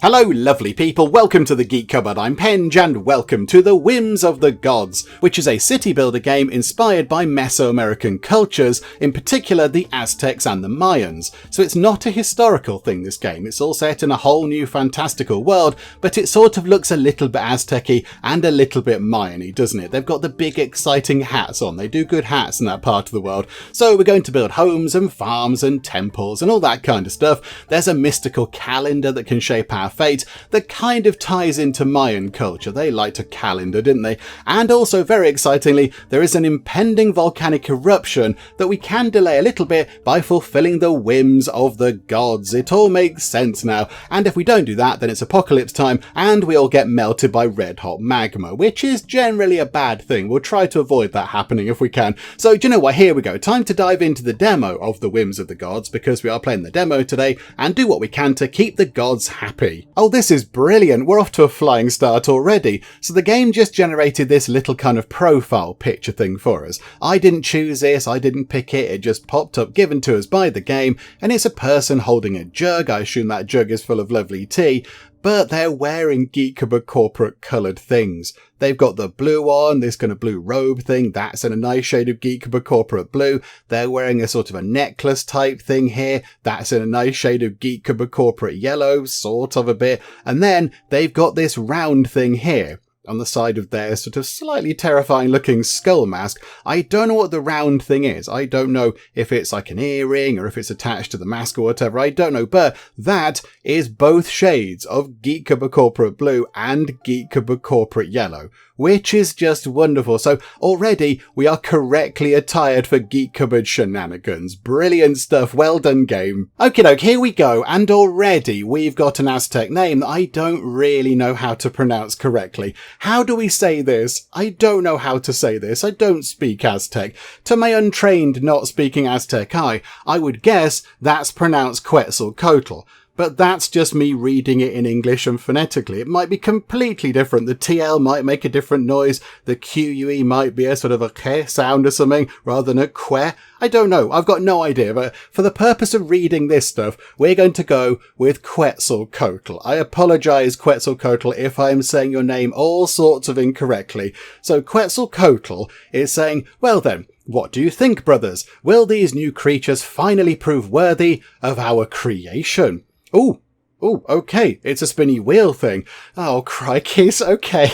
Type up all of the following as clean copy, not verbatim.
Hello lovely people, welcome to the Geek Cupboard, I'm Penge and welcome to the Whims of the Gods, which is a city builder game inspired by Mesoamerican cultures, in particular the Aztecs and the Mayans. So it's not a historical thing, this game, it's all set in a whole new fantastical world, but it sort of looks a little bit Aztec-y and a little bit Mayan-y, doesn't it? They've got the big exciting hats on, they do good hats in that part of the world. So we're going to build homes and farms and temples and all that kind of stuff. There's a mystical calendar that can shape our fate that kind of ties into Mayan culture. They liked a calendar, didn't they? And also, very excitingly, there is an impending volcanic eruption that we can delay a little bit by fulfilling the whims of the gods. It all makes sense now. And if we don't do that, then it's apocalypse time and we all get melted by red hot magma, which is generally a bad thing. We'll try to avoid that happening if we can. So do you know what? Here we go. Time to dive into the demo of the whims of the gods, because we are playing the demo today, and do what we can to keep the gods happy. Oh, this is brilliant. We're off to a flying start already. So the game just generated this little kind of profile picture thing for us. I didn't choose this, I didn't pick it, it just popped up given to us by the game, and it's a person holding a jug. I assume that jug is full of lovely tea, but they're wearing Geek corporate coloured things. They've got the blue on, this kind of blue robe thing, that's in a nice shade of Geek corporate blue. They're wearing a sort of a necklace type thing here, that's in a nice shade of Geek corporate yellow, sort of a bit. And then they've got this round thing here on the side of their sort of slightly terrifying looking skull mask. I don't know what the round thing is. I don't know if it's like an earring or if it's attached to the mask or whatever. I don't know, but that is both shades of Geek corporate blue and Geek corporate yellow, which is just wonderful. So already we are correctly attired for Geek Cupboard shenanigans. Brilliant stuff. Well done, game. Okie doke, here we go. And already we've got an Aztec name that I don't really know how to pronounce correctly. How do we say this? I don't know how to say this. I don't speak Aztec. To my untrained not speaking Aztec eye, I would guess that's pronounced Quetzalcoatl. But that's just me reading it in English and phonetically. It might be completely different. The TL might make a different noise. The QUE might be a sort of a ke sound or something rather than a que. I don't know. I've got no idea. But for the purpose of reading this stuff, we're going to go with Quetzalcoatl. I apologise, Quetzalcoatl, if I am saying your name all sorts of incorrectly. So Quetzalcoatl is saying, well then, what do you think, brothers? Will these new creatures finally prove worthy of our creation? Ooh, okay, it's a spinny wheel thing. Oh, crikeys, okay.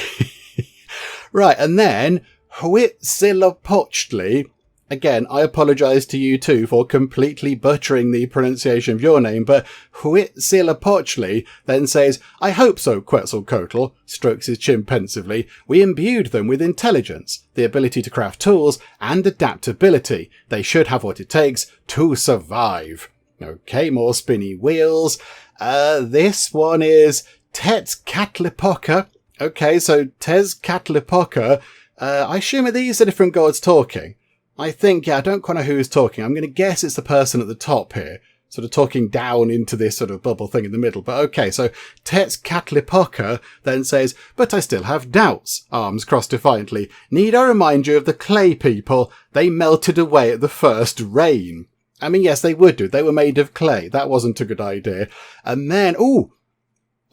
Right, and then Huitzilopochtli. Again, I apologise to you too for completely butchering the pronunciation of your name, but Huitzilopochtli then says, I hope so, Quetzalcoatl, strokes his chin pensively. We imbued them with intelligence, the ability to craft tools, and adaptability. They should have what it takes to survive. Okay, more spinny wheels. This one is Tezcatlipoca. Okay, so Tezcatlipoca. I assume these are different gods talking. I think, yeah, I don't quite know who's talking. I'm going to guess it's the person at the top here, sort of talking down into this sort of bubble thing in the middle. But okay, so Tezcatlipoca then says, but I still have doubts, arms crossed defiantly. Need I remind you of the clay people? They melted away at the first rain. I mean, yes, they would do. They were made of clay. That wasn't a good idea. And then, oh,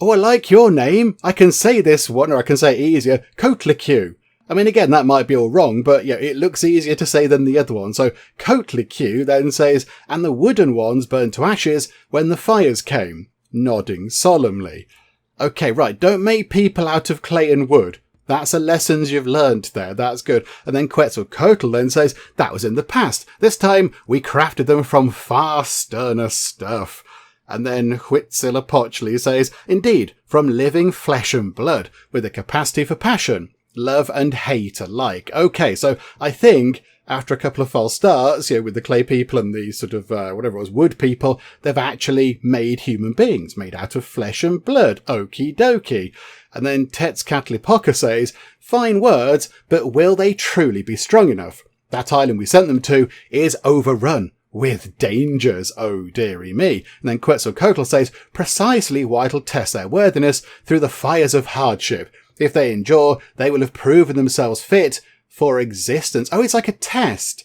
I like your name. I can say this one, or I can say it easier. Coatlicue. I mean, again, that might be all wrong, but yeah, it looks easier to say than the other one. So Coatlicue then says, and the wooden ones burned to ashes when the fires came, nodding solemnly. Okay, right. Don't make people out of clay and wood. That's a lessons you've learned there. That's good. And then Quetzalcoatl then says, that was in the past. This time we crafted them from far sterner stuff. And then Huitzilopochtli says, indeed, from living flesh and blood, with a capacity for passion, love and hate alike. Okay, so I think after a couple of false starts, with the clay people and the sort of, whatever it was, wood people, they've actually made human beings, made out of flesh and blood. Okie dokie. And then Tezcatlipoca says, fine words, but will they truly be strong enough? That island we sent them to is overrun with dangers, oh dearie me. And then Quetzalcoatl says, precisely why it'll test their worthiness through the fires of hardship. If they endure, they will have proven themselves fit for existence. Oh, it's like a test.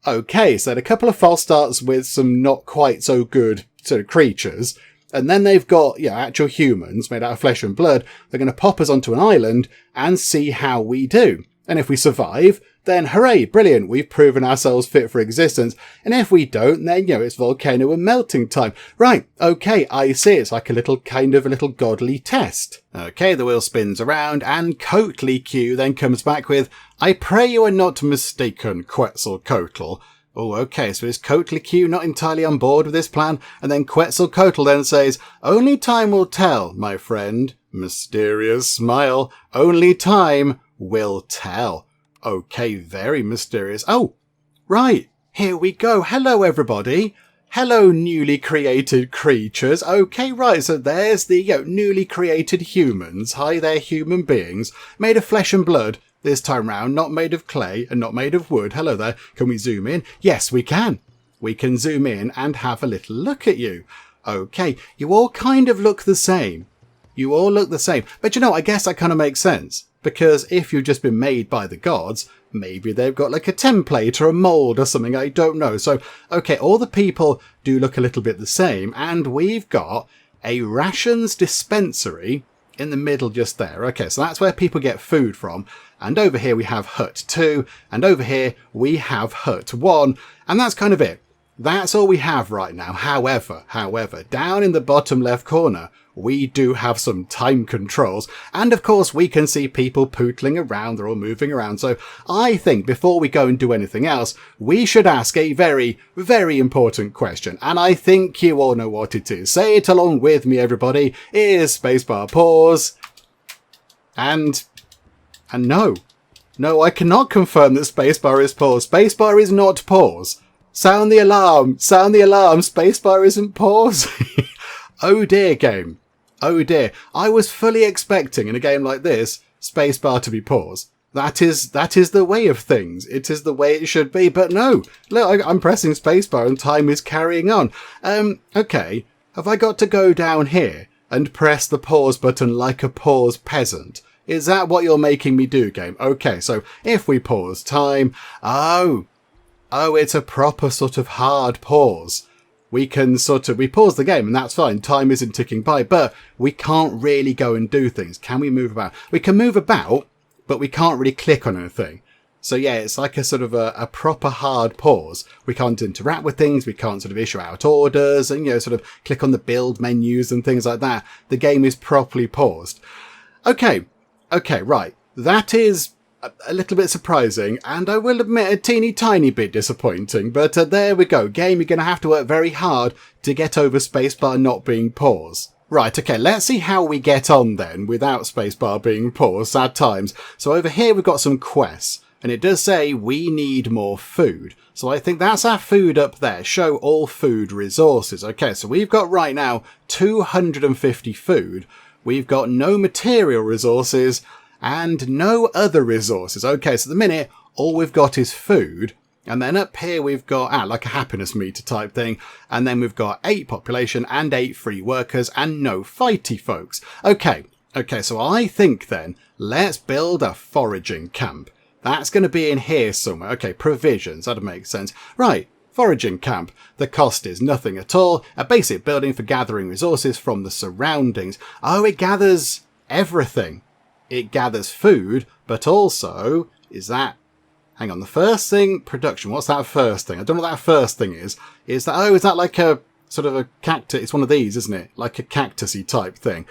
Okay, so a couple of false starts with some not quite so good sort of creatures. And then they've got, actual humans made out of flesh and blood. They're going to pop us onto an island and see how we do. And if we survive, then hooray, brilliant, we've proven ourselves fit for existence. And if we don't, then, it's volcano and melting time. Right, okay, I see. It's like a little godly test. Okay, the wheel spins around and Coatley then comes back with, I pray you are not mistaken, Quetzalcoatl. Oh, okay, so is Coatley not entirely on board with this plan? And then Quetzalcoatl then says, only time will tell, my friend. Mysterious smile. Only time will tell. Okay, very mysterious. Oh, right, here we go. Hello, everybody. Hello, newly created creatures. Okay, right, so there's the newly created humans. Hi there, human beings, made of flesh and blood. This time round, not made of clay and not made of wood. Hello there. Can we zoom in? Yes, we can. We can zoom in and have a little look at you. Okay, you all kind of look the same. You all look the same. But I guess that kind of makes sense. Because if you've just been made by the gods, maybe they've got like a template or a mould or something, I don't know. So, okay, all the people do look a little bit the same. And we've got a rations dispensary in the middle just there. Okay, so that's where people get food from. And over here we have hut 2. And over here we have hut 1. And that's kind of it. That's all we have right now. However, down in the bottom left corner, we do have some time controls. And of course, we can see people pootling around. They're all moving around. So I think before we go and do anything else, we should ask a very, very important question. And I think you all know what it is. Say it along with me, everybody. Is spacebar pause? And no. No, I cannot confirm that spacebar is pause. Spacebar is not pause. Sound the alarm! Sound the alarm! Spacebar isn't pause! Oh dear, game. Oh dear. I was fully expecting in a game like this, spacebar to be pause. That is the way of things. It is the way it should be. But no. Look, I'm pressing spacebar and time is carrying on. Okay. Have I got to go down here and press the pause button like a pause peasant? Is that what you're making me do, game? Okay, so if we pause time... Oh, it's a proper sort of hard pause. We can we pause the game and that's fine. Time isn't ticking by, but we can't really go and do things. Can we move about? We can move about, but we can't really click on anything. So yeah, it's like a sort of a proper hard pause. We can't interact with things. We can't sort of issue out orders and, sort of click on the build menus and things like that. The game is properly paused. Okay, right. That is a little bit surprising, and I will admit a teeny tiny bit disappointing, but there we go. Game, you're going to have to work very hard to get over spacebar not being paused. Right, okay, let's see how we get on then without spacebar being paused, sad times. So over here we've got some quests, and it does say we need more food. So I think that's our food up there. Show all food resources. Okay, so we've got right now 250 food. We've got no material resources, and no other resources. Okay, so at the minute, all we've got is food. And then up here we've got, like a happiness meter type thing. And then we've got 8 population and 8 free workers and no fighty folks. Okay, so I think then, let's build a foraging camp. That's going to be in here somewhere. Okay, provisions, that'd make sense. Right, foraging camp. The cost is nothing at all. A basic building for gathering resources from the surroundings. Oh, it gathers everything. It gathers food, but also, hang on, the first thing, production, what's that first thing? I don't know what that first thing is. Is that like a, sort of a cactus? It's one of these, isn't it? Like a cactusy type thing.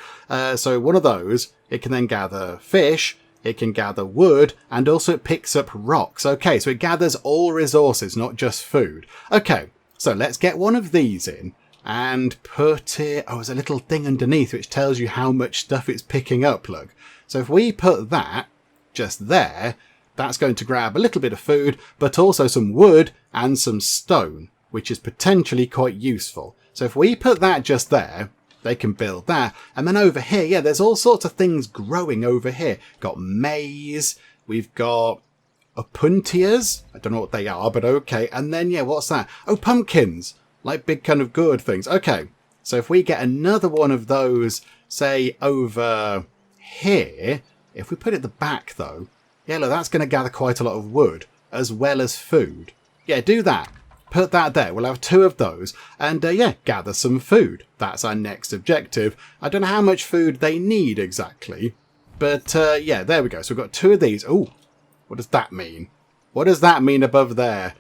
So one of those, it can then gather fish, it can gather wood, and also it picks up rocks. Okay, so it gathers all resources, not just food. Okay, so let's get one of these in. And put it... Oh, there's a little thing underneath which tells you how much stuff it's picking up, look. So if we put that just there, that's going to grab a little bit of food, but also some wood and some stone, which is potentially quite useful. So if we put that just there, they can build that. And then over here, yeah, there's all sorts of things growing over here. Got maize, we've got opuntias. I don't know what they are, but okay. And then, yeah, what's that? Oh, pumpkins. Like big kind of gourd things. Okay, so if we get another one of those, say, over here, if we put it at the back, though, yeah, look, that's going to gather quite a lot of wood, as well as food. Yeah, do that. put that there. We'll have 2 of those. And yeah, gather some food. That's our next objective. I don't know how much food they need exactly. But yeah, there we go. So we've got 2 of these. Oh, what does that mean? What does that mean above there?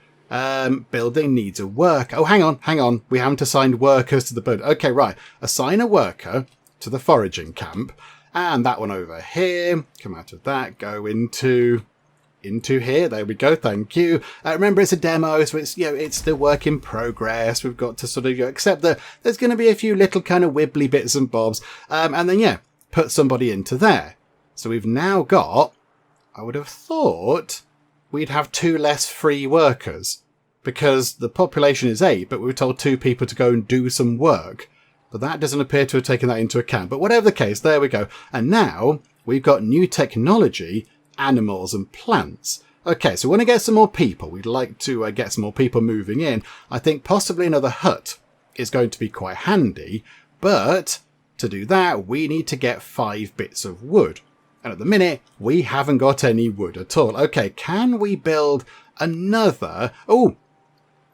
Building needs a worker. Oh, hang on. We haven't assigned workers to the build. Okay, right. Assign a worker to the foraging camp. And that one over here. Come out of that. Go into here. There we go. Thank you. Remember, it's a demo, so it's, it's still work in progress. We've got to sort of accept that there's going to be a few little kind of wibbly bits and bobs. And then, yeah, put somebody into there. So we've now got, I would have thought we'd have 2 less free workers because the population is 8, but we were told 2 people to go and do some work. But that doesn't appear to have taken that into account. But whatever the case, there we go. And now we've got new technology, animals and plants. Okay, so we want to get some more people. We'd like to get some more people moving in. I think possibly another hut is going to be quite handy. But to do that, we need to get 5 bits of wood. And at the minute, we haven't got any wood at all. Okay, can we build another? Oh,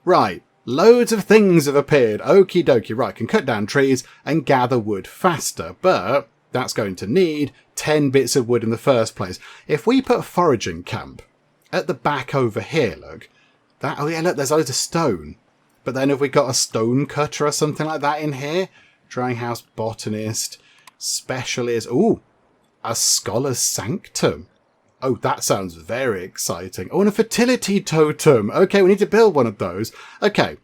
right. Loads of things have appeared. Okie dokie. Right, can cut down trees and gather wood faster. But that's going to need 10 bits of wood in the first place. If we put a foraging camp at the back over here, look. Oh yeah, look, there's loads of stone. But then have we got a stone cutter or something like that in here? Drying house botanist. Specialist. Ooh. A scholar's sanctum. Oh, that sounds very exciting. Oh, and a fertility totem. Okay, we need to build one of those. Okay,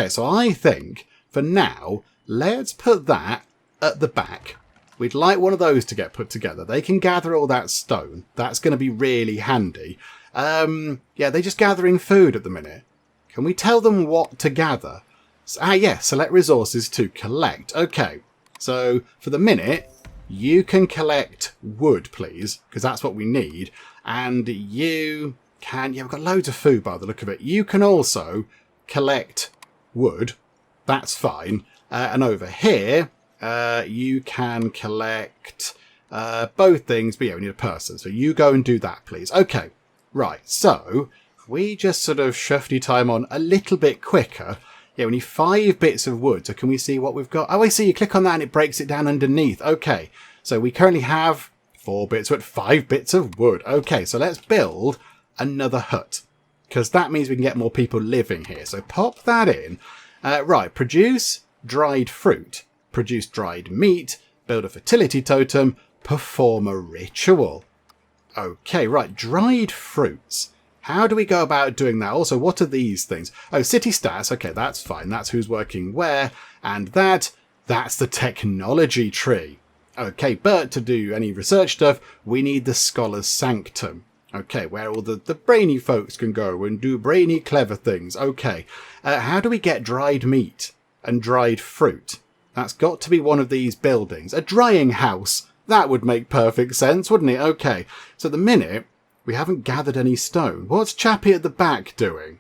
so I think for now, let's put that at the back. We'd like one of those to get put together. They can gather all that stone. That's going to be really handy. Yeah, they're just gathering food at the minute. Can we tell them what to gather? Yeah, select resources to collect. Okay, so for the minute, you can collect wood, please, because that's what we need. And you can... Yeah, we've got loads of food by the look of it. You can also collect wood. That's fine. And over here, you can collect both things. But yeah, we need a person. So you go and do that, please. Okay, right. So we just sort of shufty time on a little bit quicker. Yeah, we need 5 bits of wood. So can we see what we've got? Oh, I see. You click on that and it breaks it down underneath. Okay. So we currently have 4 bits of wood, 5 bits of wood. Okay, so let's build another hut. Because that means we can get more people living here. So pop that in. Right, produce dried fruit. Produce dried meat. Build a fertility totem. Perform a ritual. Okay, right, dried fruits. How do we go about doing that? Also, what are these things? Oh, city stats. Okay, that's fine. That's who's working where. And that's the technology tree. Okay, but to do any research stuff, we need the scholar's sanctum. Okay, where all the brainy folks can go and do brainy clever things. Okay, how do we get dried meat and dried fruit? That's got to be one of these buildings. A drying house. That would make perfect sense, wouldn't it? Okay, so the minute... We haven't gathered any stone. What's Chappie at the back doing?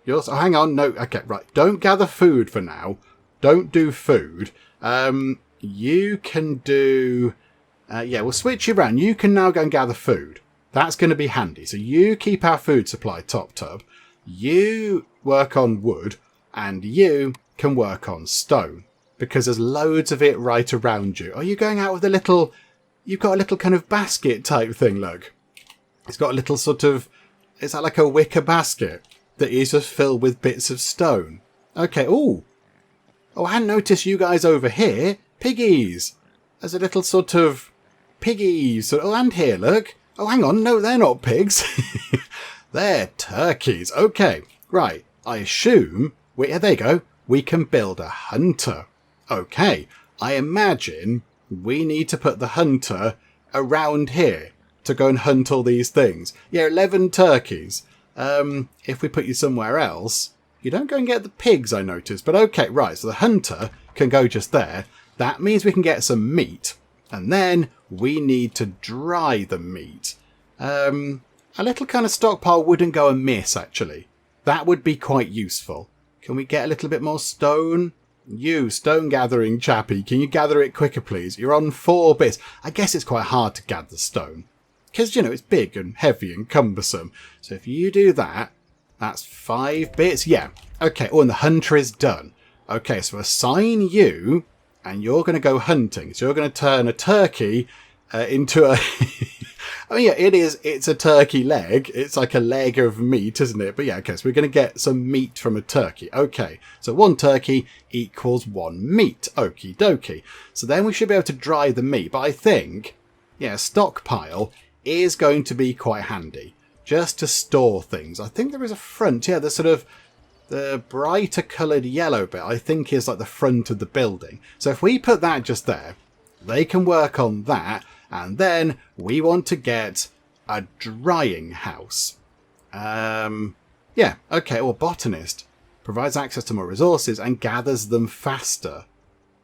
Oh, hang on. No. Okay, right. Don't gather food for now. Don't do food. You can do... yeah, we'll switch you around. You can now go and gather food. That's going to be handy. So you keep our food supply top tub. You work on wood. And you can work on stone. Because there's loads of it right around you. Are you going out with a little... You've got a little kind of basket type thing, look. It's got a little sort of... Is that like a wicker basket that is just filled with bits of stone? Okay, ooh. Oh, I hadn't noticed you guys over here. Piggies. There's a little sort of piggies. Oh, and here, look. Oh, hang on. No, they're not pigs. They're turkeys. Okay, right. I assume... yeah, there you go. We can build a hunter. Okay, I imagine we need to put the hunter around here to go and hunt all these things. Yeah, 11 turkeys. If we put you somewhere else, you don't go and get the pigs, I noticed. But okay, right, so the hunter can go just there. That means we can get some meat. And then we need to dry the meat. A little kind of stockpile wouldn't go amiss, actually. That would be quite useful. Can we get a little bit more stone? You, stone gathering chappie, can you gather it quicker, please? You're on 4 bits. I guess it's quite hard to gather stone. Because, it's big and heavy and cumbersome. So if you do that, that's 5 bits. Yeah. Okay, oh, and the hunter is done. Okay, so assign you, and you're going to go hunting. So you're going to turn a turkey into a... I mean, yeah, it's a turkey leg. It's like a leg of meat, isn't it? But yeah, okay, so we're going to get some meat from a turkey. Okay, so 1 turkey equals 1 meat. Okie dokie. So then we should be able to dry the meat. But I think, yeah, stockpile is going to be quite handy. Just to store things. I think there is a front. Yeah, the sort of... the brighter coloured yellow bit, I think, is like the front of the building. So if we put that just there, they can work on that. And then we want to get a drying house. Yeah, okay, or botanist. Provides access to more resources and gathers them faster.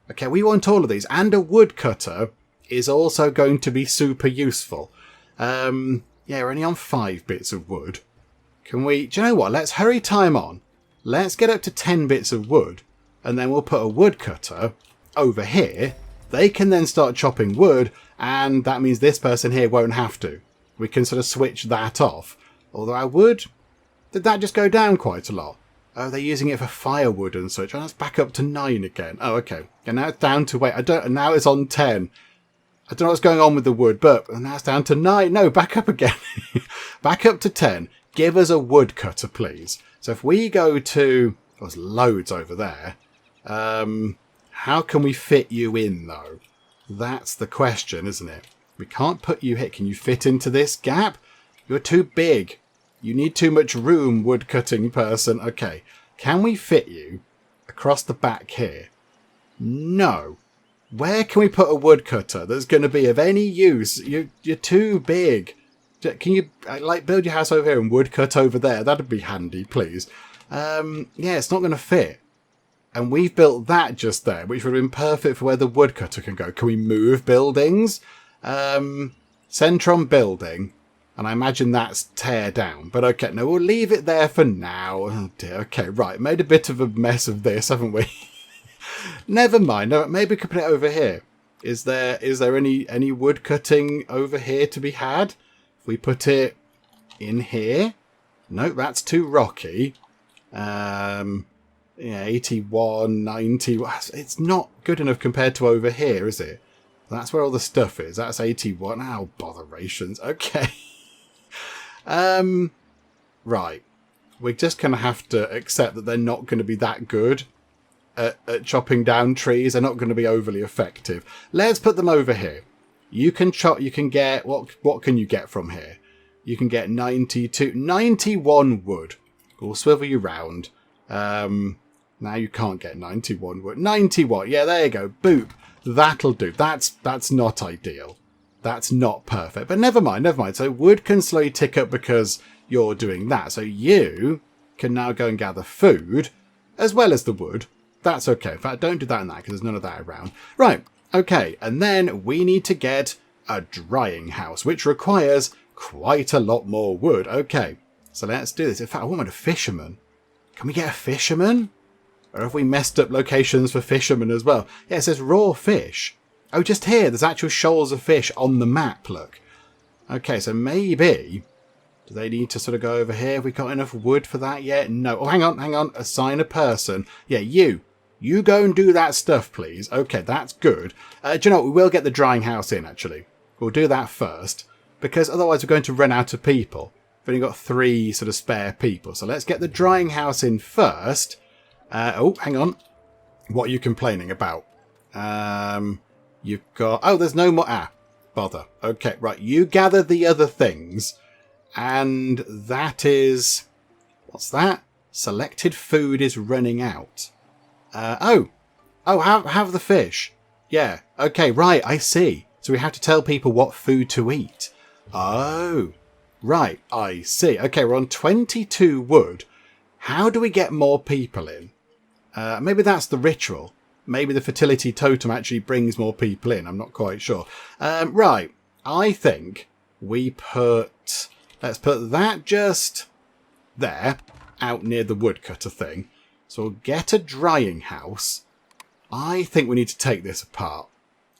Okay, we want all of these. And a woodcutter is also going to be super useful. Yeah, we're only on 5 bits of wood. Can we... do you know what? Let's hurry time on. Let's get up to 10 bits of wood. And then we'll put a woodcutter over here. They can then start chopping wood. And that means this person here won't have to. We can sort of switch that off. Although our wood... did that just go down quite a lot? Oh, they're using it for firewood and such. Oh, that's back up to 9 again. Oh, okay. And now it's down to... wait, now it's on 10. I don't know what's going on with the wood, but now it's down to 9. No, back up again. Back up to 10. Give us a woodcutter, please. So if we go to... there's loads over there. How can we fit you in, though? That's the question, isn't it? We can't put you here. Can you fit into this gap? You're too big. You need too much room, woodcutting person. Okay. Can we fit you across the back here? No. Where can we put a woodcutter that's going to be of any use? You're too big. Can you like build your house over here and woodcut over there? That'd be handy, please. Yeah, it's not going to fit. And we've built that just there, which would have been perfect for where the woodcutter can go. Can we move buildings? Centre on building. And I imagine that's tear down. But okay, no, we'll leave it there for now. Oh dear, okay, right. Made a bit of a mess of this, haven't we? Never mind. No, maybe we could put it over here. Is there any wood cutting over here to be had? If we put it in here? No, that's too rocky. Yeah, 81, 90. It's not good enough compared to over here, is it? That's where all the stuff is. That's 81. Oh, botherations. Okay. Right. We're just going to have to accept that they're not going to be that good at chopping down trees. They're not going to be overly effective. Let's put them over here. You can chop. You can get... what can you get from here? You can get 91 wood. We'll swivel you round. Now you can't get 91 wood. 91. Yeah, there you go. Boop. That'll do. That's not ideal. That's not perfect. But never mind, never mind. So wood can slowly tick up because you're doing that. So you can now go and gather food as well as the wood. That's okay. In fact, don't do that in that because there's none of that around. Right. Okay. And then we need to get a drying house, which requires quite a lot more wood. Okay. So let's do this. In fact, I want a fisherman. Can we get a fisherman? Or have we messed up locations for fishermen as well? Yeah, it says raw fish. Oh, just here. There's actual shoals of fish on the map, look. Okay, so maybe... do they need to sort of go over here? Have we got enough wood for that yet? No. Oh, hang on. Assign a person. Yeah, you. You go and do that stuff, please. Okay, that's good. Do you know what? We will get the drying house in, actually. We'll do that first. Because otherwise we're going to run out of people. We've only got 3 sort of spare people. So let's get the drying house in first. Oh, hang on. What are you complaining about? You've got... oh, there's no more... ah, bother. Okay, right. You gather the other things. And that is... what's that? Selected food is running out. Oh, have the fish. Yeah. Okay, right. I see. So we have to tell people what food to eat. Oh, right. I see. Okay, we're on 22 wood. How do we get more people in? Maybe that's the ritual. Maybe the fertility totem actually brings more people in. I'm not quite sure. Right. I think we put... let's put that just there, out near the woodcutter thing. So we'll get a drying house. I think we need to take this apart.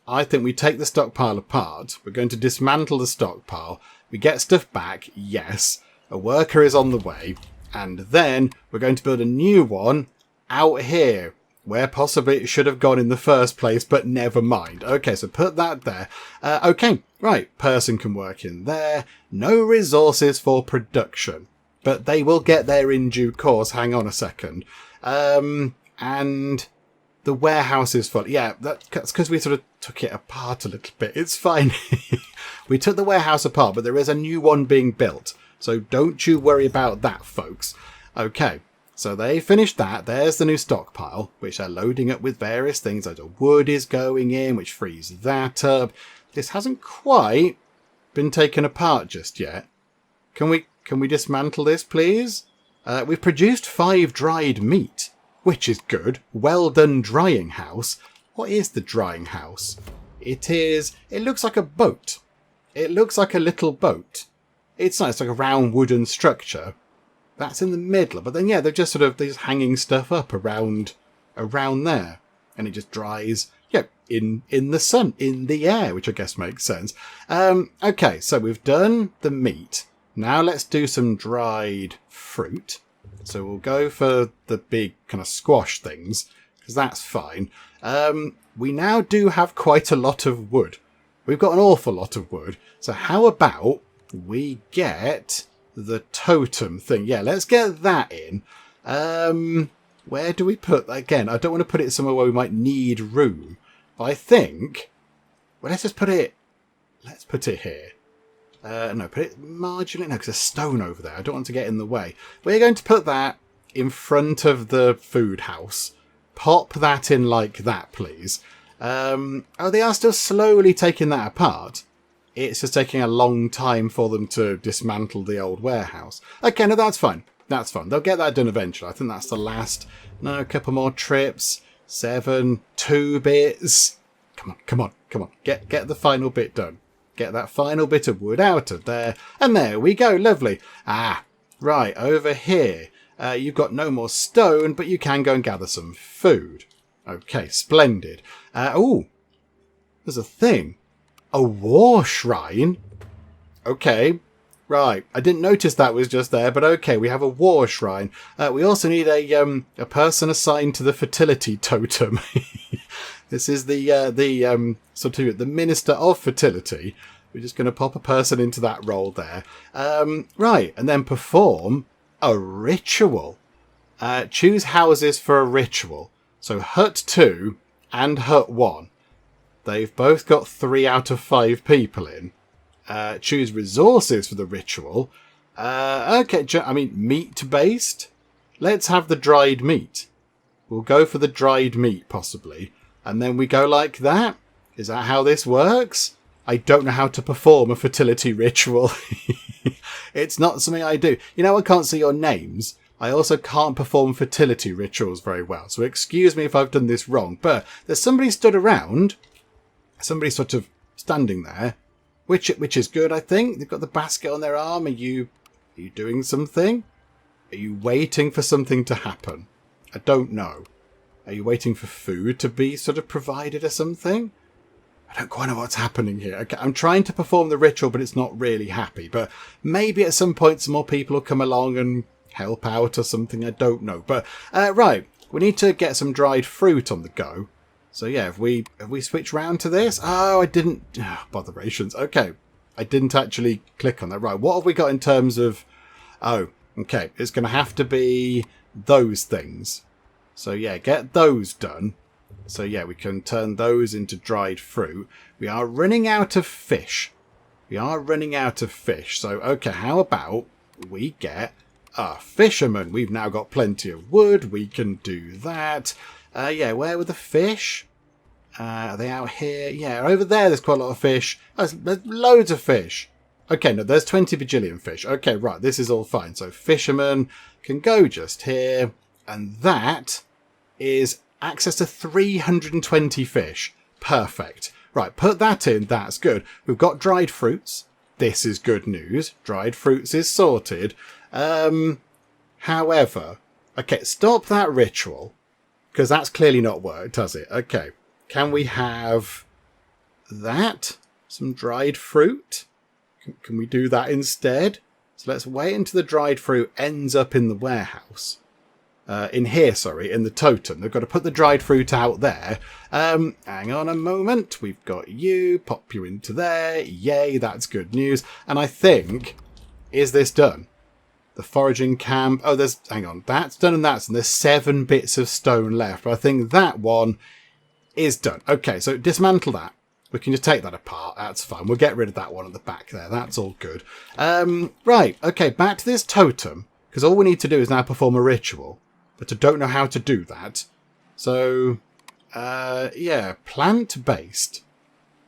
I think we take the stockpile apart. We're going to dismantle the stockpile. We get stuff back. Yes. A worker is on the way. And then we're going to build a new one out here, where possibly it should have gone in the first place, but never mind. Okay, so put that there. Okay, right, person can work in there. No resources for production, but they will get there in due course. Hang on a second. And the warehouse is full. Yeah, that's because we sort of took it apart a little bit. It's fine. We took the warehouse apart, but there is a new one being built. So don't you worry about that, folks. Okay, so they finished that. There's the new stockpile, which they're loading up with various things. Like the wood is going in, which frees that up. This hasn't quite been taken apart just yet. Can we dismantle this, please? We've produced 5 dried meat, which is good. Well done, drying house. What is the drying house? It looks like a boat. It looks like a little boat. It's nice, it's like a round wooden structure. That's in the middle. But then, yeah, they're just hanging stuff up around there. And it just dries, yeah, in the sun, in the air, which I guess makes sense. Okay, so we've done the meat. Now let's do some dried fruit. So we'll go for the big kind of squash things, because that's fine. We now do have quite a lot of wood. We've got an awful lot of wood. So how about we get the totem thing? Yeah, let's get that in. Where do we put that? Again, I don't want to put it somewhere where we might need room. But I think, well, let's put it here. No, put it marginally. No, because there's stone over there. I don't want to get in the way. We're going to put that in front of the food house. Pop that in like that, please. Oh, they are still slowly taking that apart. It's just taking a long time for them to dismantle the old warehouse. Okay, no, that's fine. That's fine. They'll get that done eventually. I think that's the last. No, a couple more trips. 7, 2 bits. Come on. Get the final bit done. Get that final bit of wood out of there. And there we go. Lovely. Ah, right. Over here. You've got no more stone, but you can go and gather some food. Okay, splendid. Oh, there's a thing. A war shrine. Okay, right. I didn't notice that was just there, but okay, we have a war shrine. We also need a person assigned to the fertility totem. This is the Minister of Fertility. We're just going to pop a person into that role there. Right, and then perform a ritual. Choose houses for a ritual. So Hut 2 and Hut 1. They've both got 3 out of 5 people in. Choose resources for the ritual. Okay, I mean, meat-based? Let's have the dried meat. We'll go for the dried meat, possibly. And then we go like that? Is that how this works? I don't know how to perform a fertility ritual. It's not something I do. You know, I can't see your names. I also can't perform fertility rituals very well. So excuse me if I've done this wrong. But there's somebody stood around. Somebody sort of standing there. Which is good, I think. They've got the basket on their arm. Are you doing something? Are you waiting for something to happen? I don't know. Are you waiting for food to be sort of provided or something? I don't quite know what's happening here. Okay, I'm trying to perform the ritual, but it's not really happy. But maybe at some point some more people will come along and help out or something. I don't know. But, right, we need to get some dried fruit on the go. So, yeah, have we switched round to this? Oh, I didn't. Oh, botherations. Okay, I didn't actually click on that. Right, what have we got in terms of... Oh, okay, it's going to have to be those things. So, yeah, get those done. So, yeah, we can turn those into dried fruit. We are running out of fish. So, okay, how about we get a fisherman? We've now got plenty of wood. We can do that. Yeah, where were the fish? Are they out here? Yeah, over there there's quite a lot of fish. Oh, there's loads of fish. Okay, no, there's 20 bajillion fish. Okay, right, this is all fine. So, fisherman can go just here. And that is access to 320 fish. Perfect. Right, put that in. That's good. We've got dried fruits. This is good news. Dried fruits is sorted. However, okay, stop that ritual. Because that's clearly not worked, has it? Okay. Can we have that? Some dried fruit? Can we do that instead? So let's wait until the dried fruit ends up in the warehouse. In here, sorry, in the totem. They've got to put the dried fruit out there. Hang on a moment. We've got you. Pop you into there. Yay, that's good news. And I think... Is this done? The foraging camp. Oh, there's... Hang on. That's done and that's done. There's 7 bits of stone left. But I think that one is done. Okay, so dismantle that. We can just take that apart. That's fine. We'll get rid of that one at the back there. That's all good. Right. Okay, back to this totem. Because all we need to do is now perform a ritual. But I don't know how to do that. So, yeah, plant-based.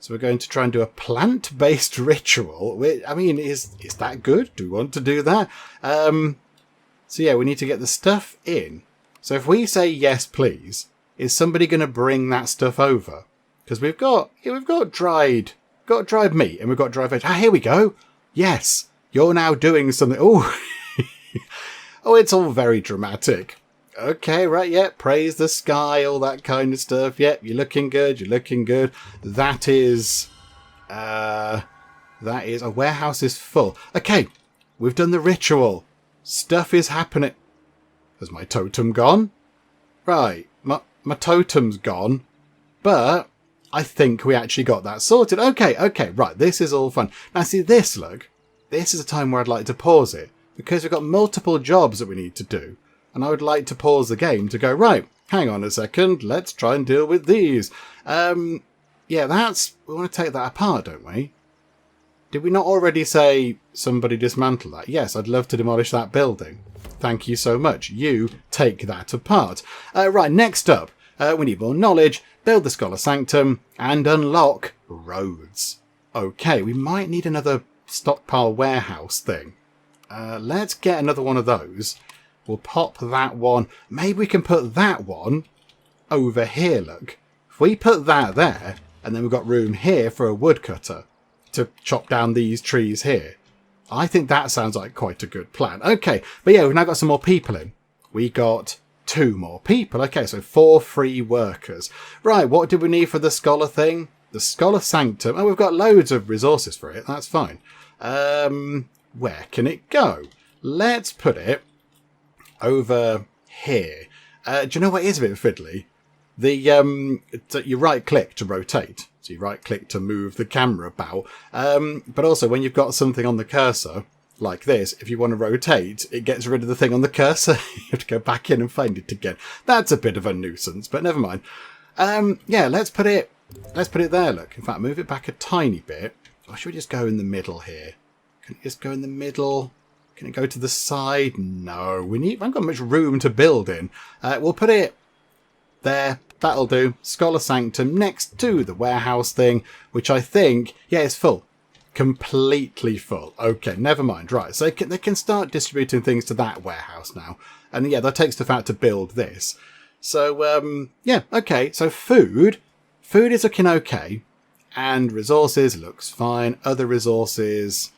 So we're going to try and do a plant-based ritual. I mean, is that good? Do we want to do that? So yeah, we need to get the stuff in. So if we say yes, please, is somebody going to bring that stuff over? Because we've got dried meat and we've got dried veg. Ah, here we go. Yes, you're now doing something. Oh, oh, it's all very dramatic. Okay, right, yeah, praise the sky, all that kind of stuff. Yep, you're looking good, you're looking good. That is, a warehouse is full. Okay, we've done the ritual. Stuff is happening. Has my totem gone? Right, my totem's gone, but I think we actually got that sorted. Okay, right, this is all fun. Now see this, look, this is a time where I'd like to pause it, because we've got multiple jobs that we need to do. And I would like to pause the game to go, right, hang on a second, let's try and deal with these. Yeah, we want to take that apart, don't we? Did we not already say somebody dismantle that? Yes, I'd love to demolish that building. Thank you so much. You take that apart. Right, next up, we need more knowledge, build the Scholar Sanctum, and unlock roads. Okay, we might need another stockpile warehouse thing. Let's get another one of those. We'll pop that one. Maybe we can put that one over here, look. If we put that there, and then we've got room here for a woodcutter to chop down these trees here. I think that sounds like quite a good plan. Okay, but yeah, we've now got some more people in. We got 2 more people. Okay, so 4 free workers. Right, what did we need for the scholar thing? The Scholar Sanctum. Oh, we've got loads of resources for it. That's fine. Where can it go? Let's put it over here. Do you know what is a bit fiddly? You right click to rotate. So you right click to move the camera about. But also when you've got something on the cursor like this, if you want to rotate, it gets rid of the thing on the cursor. You have to go back in and find it again. That's a bit of a nuisance, but never mind. Yeah, let's put it there, look. In fact, move it back a tiny bit. Or should we just go in the middle here? Can it just go in the middle? Can it go to the side? No, we haven't got much room to build in. We'll put it there. That'll do. Scholar Sanctum next to the warehouse thing, which I think, yeah, is full. Completely full. Okay, never mind. Right, so they can start distributing things to that warehouse now. And yeah, that takes stuff out to build this. So, yeah, okay. So food is looking okay. And resources looks fine. Other resources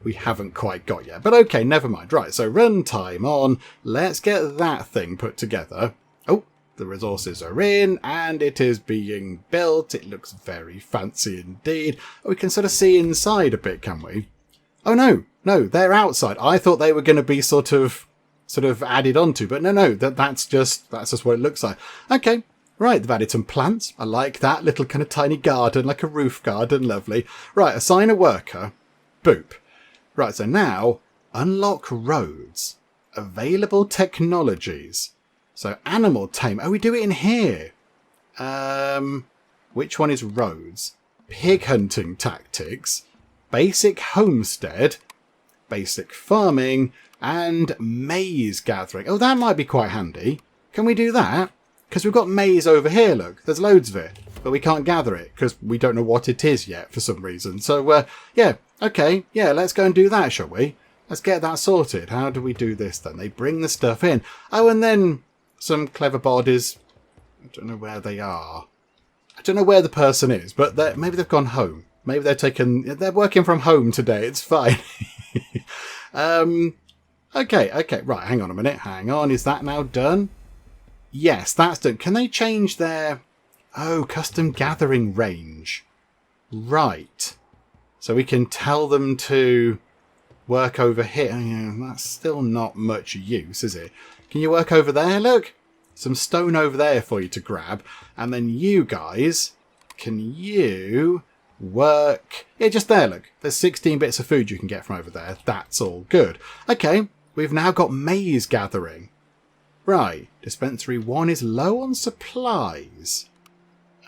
we haven't quite got yet. But okay, never mind. Right, so runtime on. Let's get that thing put together. Oh, the resources are in and it is being built. It looks very fancy indeed. Oh, we can sort of see inside a bit, can we? Oh, no, they're outside. I thought they were going to be sort of added onto, but no, that's just what it looks like. Okay, right, they've added some plants. I like that little kind of tiny garden, like a roof garden. Lovely. Right, assign a worker. Boop. Right, so now, unlock roads. Available technologies. So, animal tame. Oh, we do it in here. Which one is roads? Pig hunting tactics. Basic homestead. Basic farming. And maize gathering. Oh, that might be quite handy. Can we do that? Because we've got maize over here, look. There's loads of it. But we can't gather it because we don't know what it is yet for some reason. So, yeah. Okay, yeah, let's go and do that, shall we? Let's get that sorted. How do we do this then? They bring the stuff in. Oh, and then some clever bodies. I don't know where they are. I don't know where the person is, but maybe they've gone home. Maybe they're working from home today. It's fine. Okay, right, hang on a minute. Hang on, is that now done? Yes, that's done. Can they change their... Oh, custom gathering range. Right. So we can tell them to work over here? Oh, yeah, that's still not much use, is it? Can you work over there? Look, some stone over there for you to grab. And then you guys, can you work? Yeah, just there, look. There's 16 bits of food you can get from over there. That's all good. Okay, we've now got maize gathering. Right, dispensary 1 is low on supplies.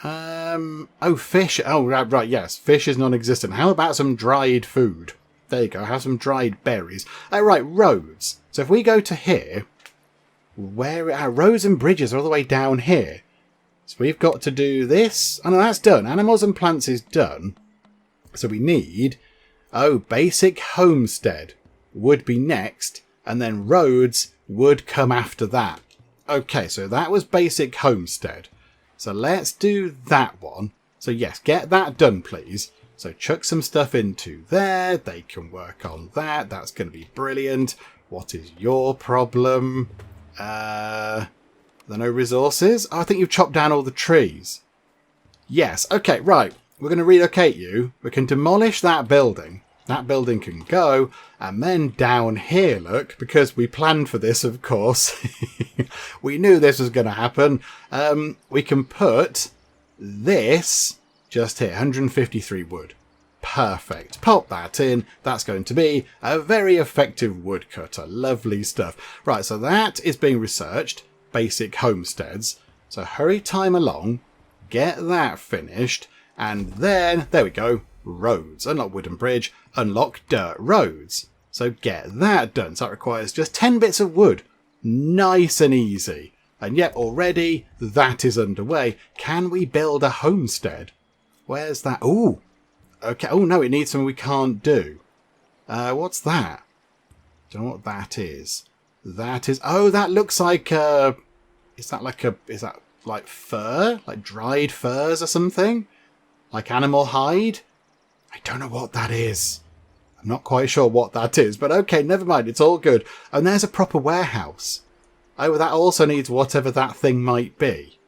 Oh, fish. Oh, right, yes. Fish is non-existent. How about some dried food? There you go. Have some dried berries. Right, roads. So if we go to here, where are roads and bridges are all the way down here. So we've got to do this. Oh, no, that's done. Animals and plants is done. So we need, basic homestead would be next. And then roads would come after that. Okay, so that was basic homestead. So let's do that one. So yes, get that done, please. So chuck some stuff into there. They can work on that. That's going to be brilliant. What is your problem? There are no resources? Oh, I think you've chopped down all the trees. Yes. Okay, right. We're going to relocate you. We can demolish that building. That building can go. And then down here, look, because we planned for this, of course. We knew this was going to happen. We can put this just here, 153 wood. Perfect. Pop that in. That's going to be a very effective woodcutter. Lovely stuff. Right, so that is being researched. Basic homesteads. So hurry time along. Get that finished. And then, there we go. Roads. Unlock wooden bridge. Unlock dirt roads. So get that done. So that requires just 10 bits of wood. Nice and easy. And yet already that is underway. Can we build a homestead? Where's that? Ooh. Okay. Oh, no, it needs something we can't do. What's that? Don't know what that is. That is... Oh, that looks like... Is that like fur? Like dried furs or something? Like animal hide? I don't know what that is. I'm not quite sure what that is. But okay, never mind. It's all good. And there's a proper warehouse. Oh, that also needs whatever that thing might be.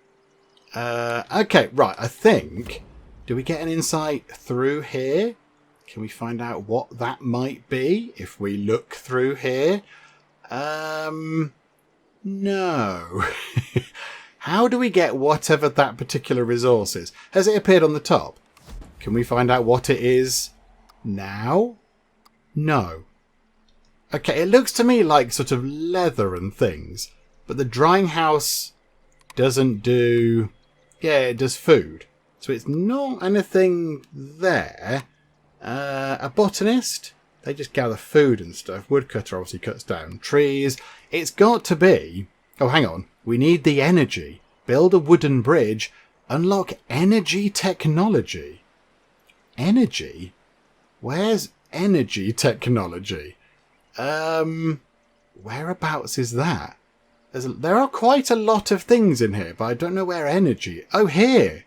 Okay, right. I think... Do we get an insight through here? Can we find out what that might be if we look through here? No. How do we get whatever that particular resource is? Has it appeared on the top? Can we find out what it is now? No. Okay, it looks to me like sort of leather and things. But the drying house doesn't do... Yeah, it does food. So it's not anything there. A botanist? They just gather food and stuff. Woodcutter obviously cuts down trees. It's got to be... Oh, hang on. We need the energy. Build a wooden bridge. Unlock energy technology. Energy? Where's energy technology? Whereabouts is that? There are quite a lot of things in here, but I don't know where energy... Oh, here!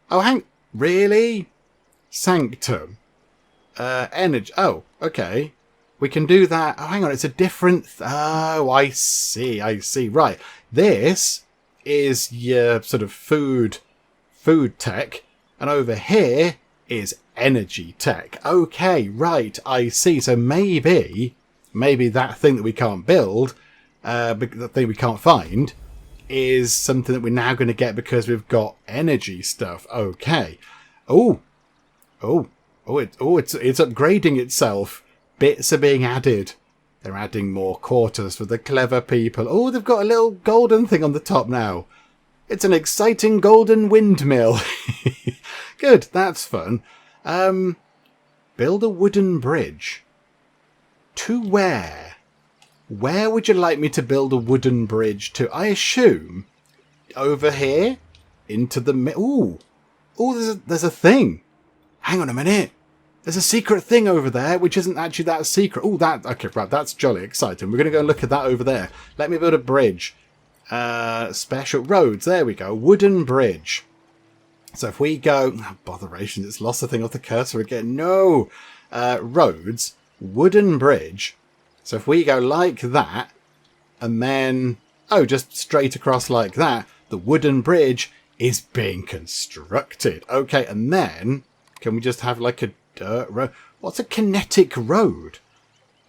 Oh, really? Sanctum. Energy. Oh, okay. We can do that. Oh, hang on. It's a different... Oh, I see. Right. This is your sort of food tech. And over here is energy tech. Okay, right. I see. So maybe that thing that we can't build, the thing we can't find, is something that we're now going to get because we've got energy stuff. Okay. It's upgrading itself. Bits are being added. They're adding more quarters for the clever people. Oh, they've got a little golden thing on the top now. It's an exciting golden windmill. Good, that's fun. Build a wooden bridge. To where? Where would you like me to build a wooden bridge to? I assume over here into the... Ooh, there's a thing. Hang on a minute. There's a secret thing over there, which isn't actually that secret. Oh, okay, right, that's jolly exciting. We're going to go and look at that over there. Let me build a bridge. Special roads. There we go. Wooden bridge. So if we go... Oh, botheration, it's lost the thing off the cursor again. No. Roads. Wooden bridge. So if we go like that, and then, just straight across like that, the wooden bridge is being constructed. Okay, and then, can we just have like a dirt road? What's a kinetic road?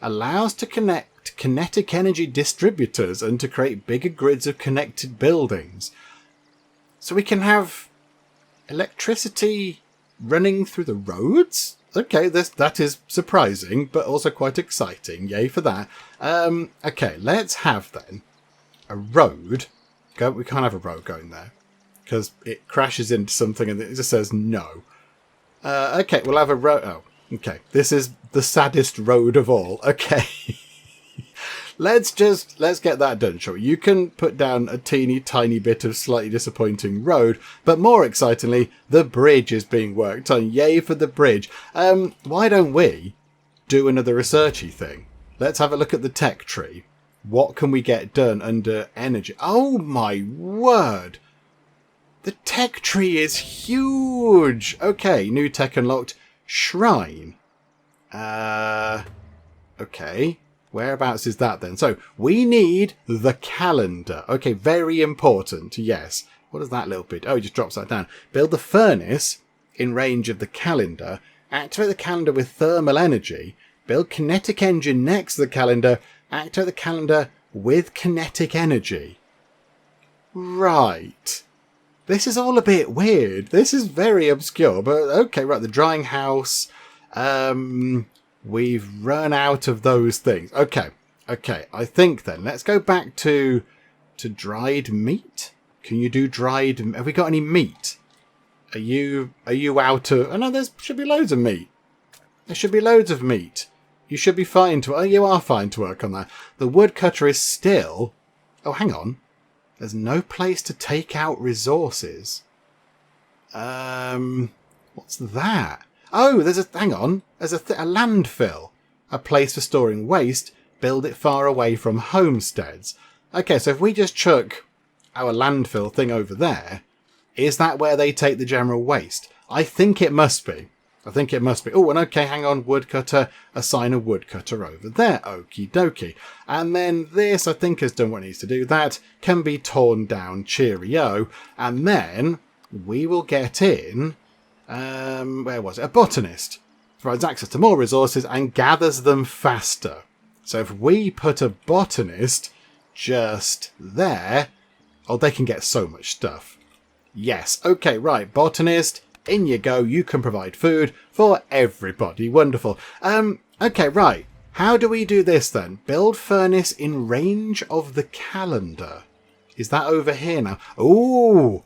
Allows to connect kinetic energy distributors and to create bigger grids of connected buildings. So we can have electricity running through the roads? Okay, that is surprising, but also quite exciting. Yay for that. Okay, let's have then a road. We can't have a road going there because it crashes into something and it just says no. Okay, we'll have a road. Oh, okay. This is the saddest road of all. Okay. Let's get that done, shall we? You can put down a teeny tiny bit of slightly disappointing road, but more excitingly, the bridge is being worked on. Yay for the bridge. Why don't we do another researchy thing? Let's have a look at the tech tree. What can we get done under energy? Oh my word! The tech tree is huge! Okay, new tech unlocked. Shrine. Okay. Whereabouts is that then? So, we need the calendar. Okay, very important, yes. What is that little bit? Oh, it just drops that down. Build the furnace in range of the calendar. Activate the calendar with thermal energy. Build kinetic engine next to the calendar. Activate the calendar with kinetic energy. Right. This is all a bit weird. This is very obscure, but okay, right. The drying house. We've run out of those things. Okay. I think then let's go back to dried meat. Can you do dried? Have we got any meat? Are you out of? Oh no, there should be loads of meat. There should be loads of meat. You should be fine to. Oh, you are fine to work on that. The woodcutter is still. Oh, hang on. There's no place to take out resources. What's that? Oh, hang on. There's a landfill. A place for storing waste. Build it far away from homesteads. Okay, so if we just chuck our landfill thing over there, is that where they take the general waste? I think it must be. Oh, and okay, hang on. Woodcutter. Assign a woodcutter over there. Okie dokie. And then this, I think, has done what it needs to do. That can be torn down. Cheerio. And then we will get in... where was it? A botanist. Provides access to more resources and gathers them faster. So if we put a botanist just there, oh, they can get so much stuff. Yes. Okay, right. Botanist, in you go. You can provide food for everybody. Wonderful. Okay, right. How do we do this then? Build furnace in range of the calendar. Is that over here now? Oh,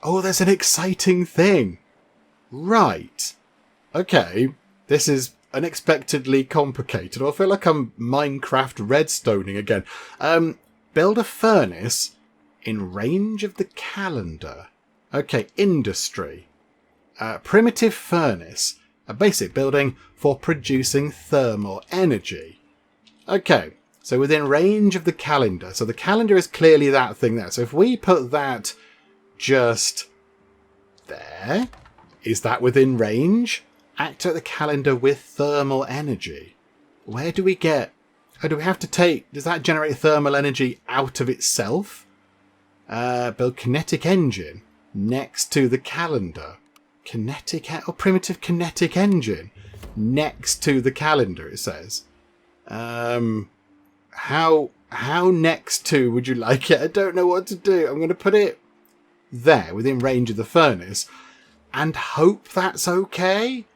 there's an exciting thing. Right. Okay. This is unexpectedly complicated. I feel like I'm Minecraft redstoning again. Build a furnace in range of the calendar. Okay. Industry. Primitive furnace. A basic building for producing thermal energy. Okay. So within range of the calendar. So the calendar is clearly that thing there. So if we put that just there... Is that within range? Activate the calendar with thermal energy. Where do we get... Oh, do we have to take... Does that generate thermal energy out of itself? Build kinetic engine next to the calendar. Primitive kinetic engine next to the calendar, it says. How next to would you like it? I don't know what to do. I'm going to put it there within range of the furnace. And hope that's okay.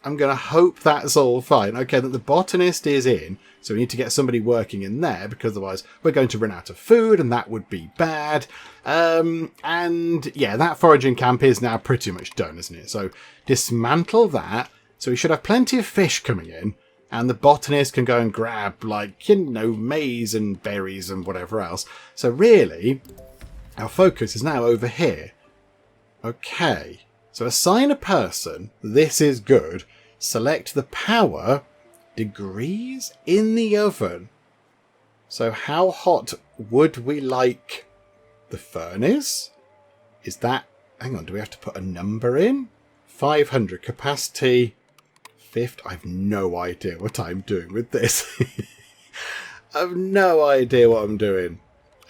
I'm going to hope that's all fine. Okay, that the botanist is in. So we need to get somebody working in there because otherwise we're going to run out of food and that would be bad. And yeah, that foraging camp is now pretty much done, isn't it? So dismantle that. So we should have plenty of fish coming in. And the botanist can go and grab, like, maize and berries and whatever else. So really, our focus is now over here. Okay. So assign a person, this is good, select the power, degrees in the oven. So how hot would we like the furnace? Is that, hang on, do we have to put a number in? 500 capacity, 50, I have no idea what I'm doing with this. I have no idea what I'm doing.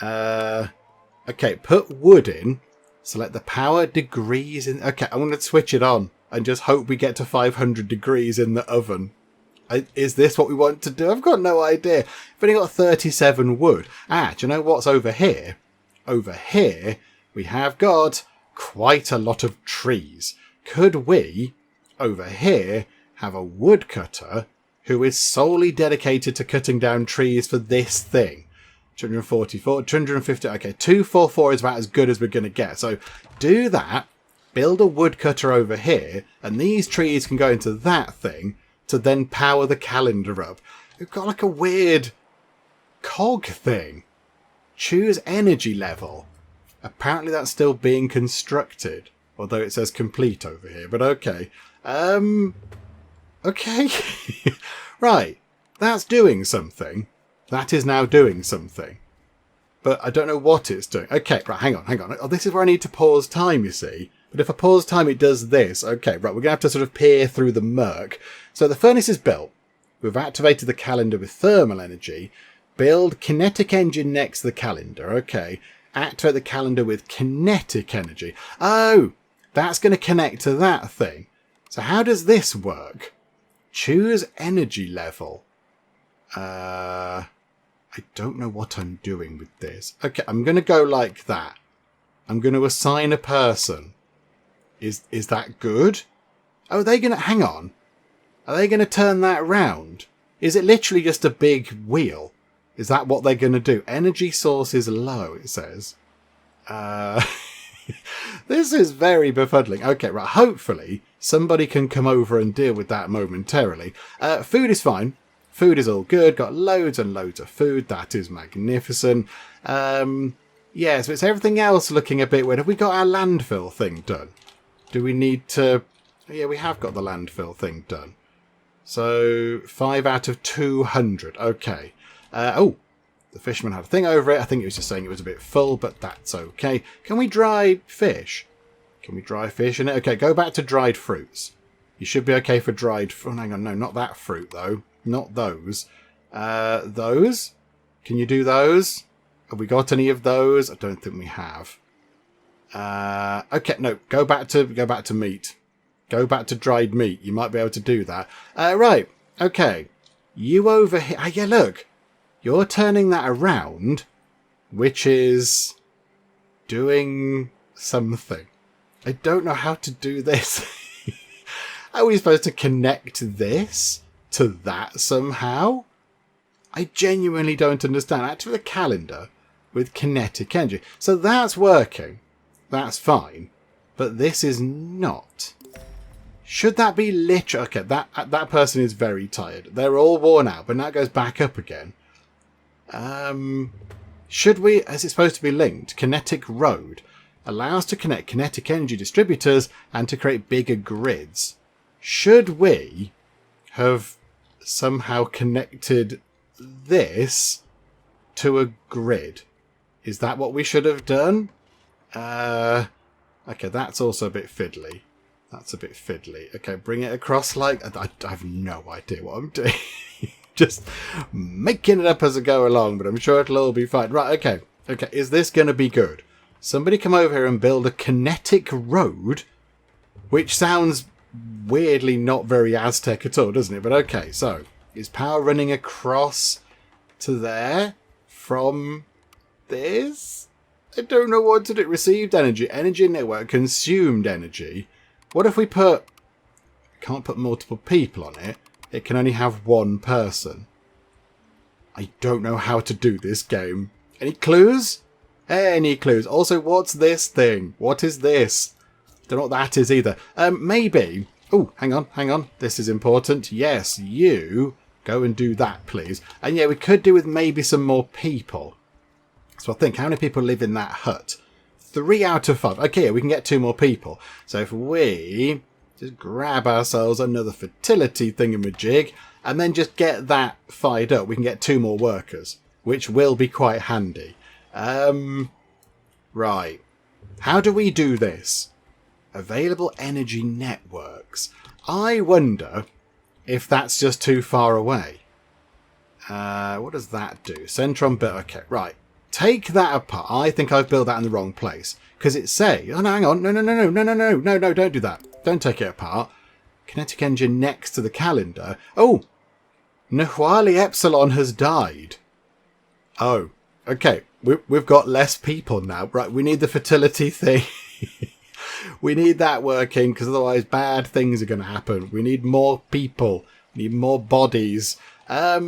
Okay, put wood in. Select the power degrees in... Okay, I'm going to switch it on and just hope we get to 500 degrees in the oven. Is this what we want to do? I've got no idea. I've only got 37 wood. Do you know what's over here? Over here, we have got quite a lot of trees. Could we, over here, have a woodcutter who is solely dedicated to cutting down trees for this thing? 244, 250, okay, 244 is about as good as we're going to get. So do that, build a woodcutter over here, and these trees can go into that thing to then power the calendar up. We've got like a weird cog thing. Choose energy level. Apparently that's still being constructed, although it says complete over here, but okay. Okay. Right, that's doing something. That is now doing something. But I don't know what it's doing. Okay, right, hang on. Oh, this is where I need to pause time, you see. But if I pause time, it does this. Okay, right, we're going to have to sort of peer through the murk. So the furnace is built. We've activated the calendar with thermal energy. Build kinetic engine next to the calendar. Okay. Activate the calendar with kinetic energy. Oh, that's going to connect to that thing. So how does this work? Choose energy level. I don't know what I'm doing with this. Okay, I'm going to go like that. I'm going to assign a person. Is that good? Oh, are they going to... Hang on. Are they going to turn that round? Is it literally just a big wheel? Is that what they're going to do? Energy source is low, it says. This is very befuddling. Okay, right. Hopefully, somebody can come over and deal with that momentarily. Food is fine. Food is all good. Got loads and loads of food. That is magnificent. Yeah, so it's everything else looking a bit weird. Have we got our landfill thing done? Do we need to... Yeah, we have got the landfill thing done. So, 5 out of 200. Okay. Oh, the fisherman had a thing over it. I think he was just saying it was a bit full, but that's okay. Can we dry fish? Can we dry fish in it? Okay, go back to dried fruits. You should be okay for dried... Oh, hang on, no, not that fruit, though. Not those. Those? Can you do those? Have we got any of those? I don't think we have. Okay, no, go back to meat. Go back to dried meat. You might be able to do that. Right, okay. You over here... yeah, look. You're turning that around, which is doing something. I don't know how to do this. Are we supposed to connect this to that somehow? I genuinely don't understand. Actually, the calendar with kinetic energy. So that's working. That's fine. But this is not. Should that be literal? Okay, that person is very tired. They're all worn out, but now it goes back up again. Should we, as it's supposed to be linked, kinetic road allows to connect kinetic energy distributors and to create bigger grids. Should we have somehow connected this to a grid? Is that what we should have done? Okay, that's also a bit fiddly. That's a bit fiddly. Okay, bring it across like... I have no idea what I'm doing. Just making it up as I go along, but I'm sure it'll all be fine. Right, okay. Okay, is this going to be good? Somebody come over here and build a kinetic road, which sounds weirdly not very Aztec at all, doesn't it? But okay, so is power running across to there from this? I don't know what to do. Received energy. Energy network. Consumed energy. What if we put... Can't put multiple people on it. It can only have one person. I don't know how to do this game. Any clues? Any clues? Also, what's this thing? What is this? Don't know what that is either. Maybe... Oh, hang on. This is important. Yes, you go and do that, please. And yeah, we could do with maybe some more people. So I think, how many people live in that hut? 3 out of 5. Okay, we can get 2 more people. So if we just grab ourselves another fertility thingamajig and then just get that fired up, we can get 2 more workers, which will be quite handy. Right. How do we do this? Available energy networks. I wonder if that's just too far away. What does that do? Centron bit. Okay, right. Take that apart. I think I've built that in the wrong place. Because it say... Oh, no, hang on. No, don't do that. Don't take it apart. Kinetic engine next to the calendar. Oh, Nahwali Epsilon has died. Oh, okay. We've got less people now. Right, we need the fertility thing. We need that working, because otherwise bad things are going to happen. We need more people. We need more bodies. Yeah,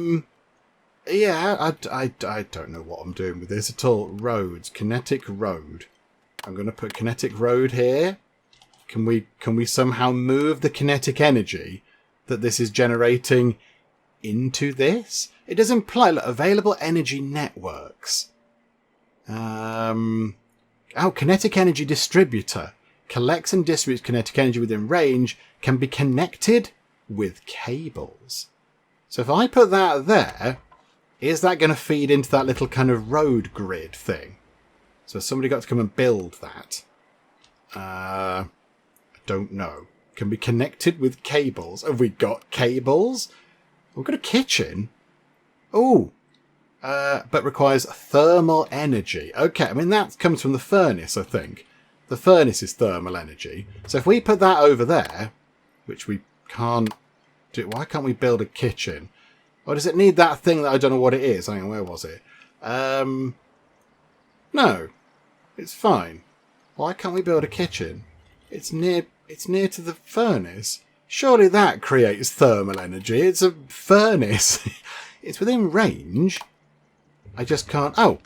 I don't know what I'm doing with this at all. Roads. Kinetic road. I'm going to put kinetic road here. Can we somehow move the kinetic energy that this is generating into this? It does imply available energy networks. Oh, kinetic energy distributor. Collects and distributes kinetic energy within range. Can be connected with cables. So if I put that there, is that going to feed into that little kind of road grid thing? So somebody got to come and build that. I don't know. Can be connected with cables. Have we got cables? We've got a kitchen. Oh, but requires thermal energy. Okay, I mean, that comes from the furnace, I think. The furnace is thermal energy. So if we put that over there, which we can't do, why can't we build a kitchen? Or does it need that thing that I don't know what it is? Hang on, where was it? No, it's fine. Why can't we build a kitchen? It's near to the furnace. Surely that creates thermal energy. It's a furnace. It's within range. I just can't. Oh,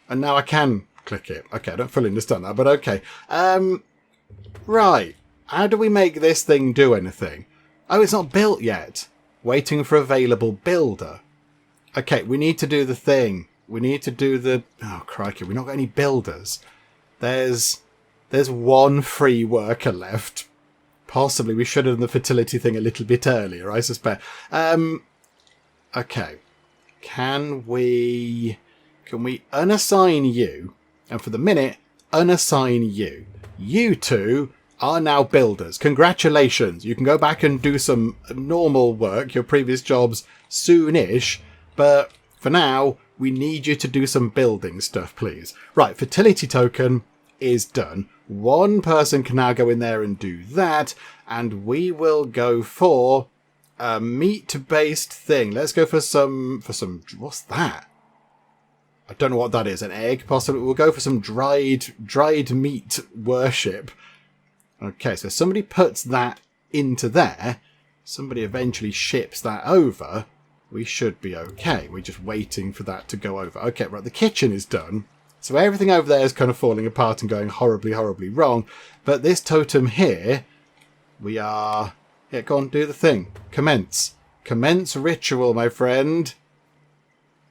and now I can click it. Okay, I don't fully understand that, but okay. Right. How do we make this thing do anything? Oh, it's not built yet. Waiting for available builder. Okay, we need to do the thing. We need to do the... Oh, crikey, we've not got any builders. There's one free worker left. Possibly we should have done the fertility thing a little bit earlier, I suspect. Okay. Can we unassign you? And for the minute, unassign you. You two are now builders. Congratulations. You can go back and do some normal work, your previous jobs, soonish. But for now, we need you to do some building stuff, please. Right, fertility token is done. One person can now go in there and do that. And we will go for a meat-based thing. Let's go for some... What's that? I don't know what that is. An egg, possibly. We'll go for some dried meat worship. Okay, so somebody puts that into there. Somebody eventually ships that over. We should be okay. We're just waiting for that to go over. Okay, right, the kitchen is done. So everything over there is kind of falling apart and going horribly, horribly wrong. But this totem here, we are... Yeah, go on, do the thing. Commence. Commence ritual, my friend.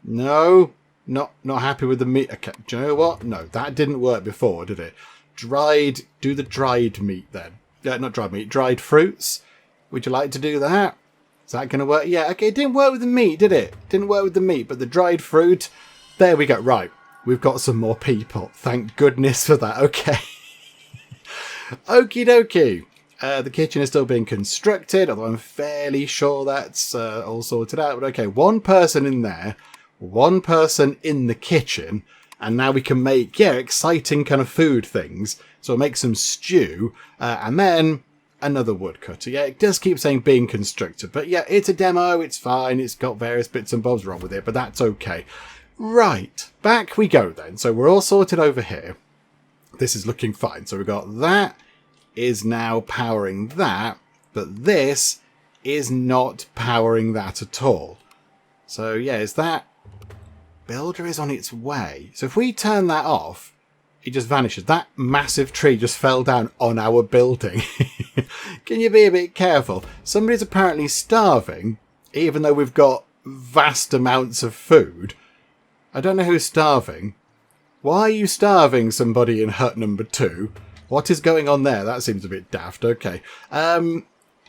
No, not happy with the meat. Okay, do you know what? No, that didn't work before, did it? Do the dried meat then. Not dried meat, dried fruits. Would you like to do that? Is that going to work? Yeah, okay, it didn't work with the meat, did it? Didn't work with the meat, but the dried fruit, there we go. Right, we've got some more people. Thank goodness for that. Okay. Okie dokie. The kitchen is still being constructed, although I'm fairly sure that's all sorted out. But okay, one person in there, one person in the kitchen, and now we can make, exciting kind of food things. So we'll make some stew, and then another woodcutter. Yeah, it does keep saying being constructed, but yeah, it's a demo, it's fine, it's got various bits and bobs wrong with it, but that's okay. Right, back we go then. So we're all sorted over here. This is looking fine. So we've got that is now powering that, but this is not powering that at all. So yeah, is that... Builder is on its way. So if we turn that off, it just vanishes. That massive tree just fell down on our building. Can you be a bit careful? Somebody's apparently starving, even though we've got vast amounts of food. I don't know who's starving. Why are you starving somebody in hut number 2? What is going on there? That seems a bit daft. Okay.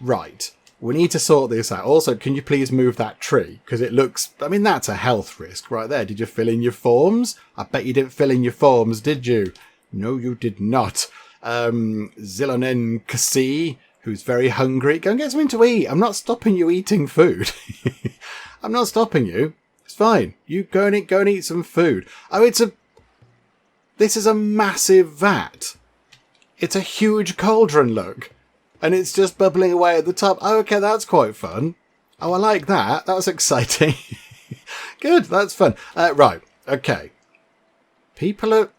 Right. We need to sort this out. Also, can you please move that tree? Because it looks... I mean, that's a health risk right there. Did you fill in your forms? I bet you didn't fill in your forms, did you? No, you did not. Zilonen Kasi, who's very hungry. Go and get something to eat. I'm not stopping you eating food. I'm not stopping you. It's fine. You go and eat some food. Oh, this is a massive vat. It's a huge cauldron, look. And it's just bubbling away at the top. Oh, okay, that's quite fun. Oh, I like that. That's exciting. Good, that's fun. Right, okay. People are...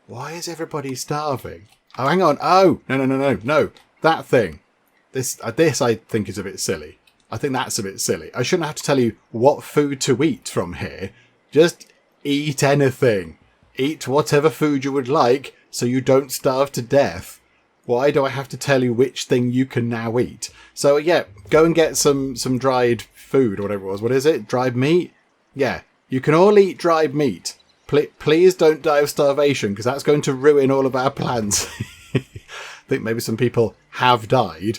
Why is everybody starving? Oh, hang on. Oh, no. That thing. This I think is a bit silly. I think that's a bit silly. I shouldn't have to tell you what food to eat from here. Just eat anything. Eat whatever food you would like so you don't starve to death. Why do I have to tell you which thing you can now eat? So, yeah, go and get some dried food or whatever it was. What is it? Dried meat? Yeah, you can all eat dried meat. Please don't die of starvation, because that's going to ruin all of our plans. I think maybe some people have died.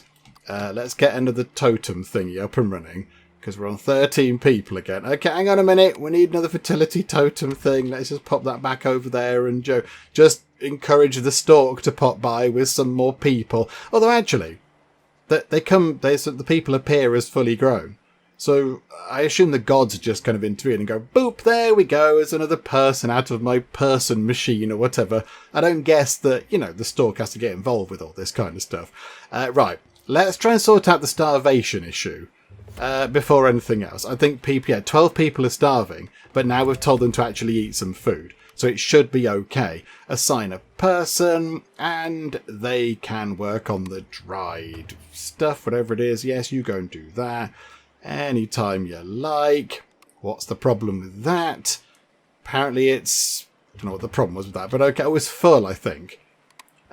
Let's get another totem thingy up and running, because we're on 13 people again. Okay, hang on a minute. We need another fertility totem thing. Let's just pop that back over there and just encourage the stork to pop by with some more people. Although, actually, the people appear as fully grown. So I assume the gods just kind of intervene and go, boop, there we go, there's another person out of my person machine or whatever. I don't guess that, the stork has to get involved with all this kind of stuff. Right, let's try and sort out the starvation issue before anything else. I think 12 people are starving, but now we've told them to actually eat some food. So it should be okay. Assign a person, and they can work on the dried stuff, whatever it is. Yes, you go and do that. Anytime you like. What's the problem with that? Apparently it's... I don't know what the problem was with that, but okay, it was full, I think.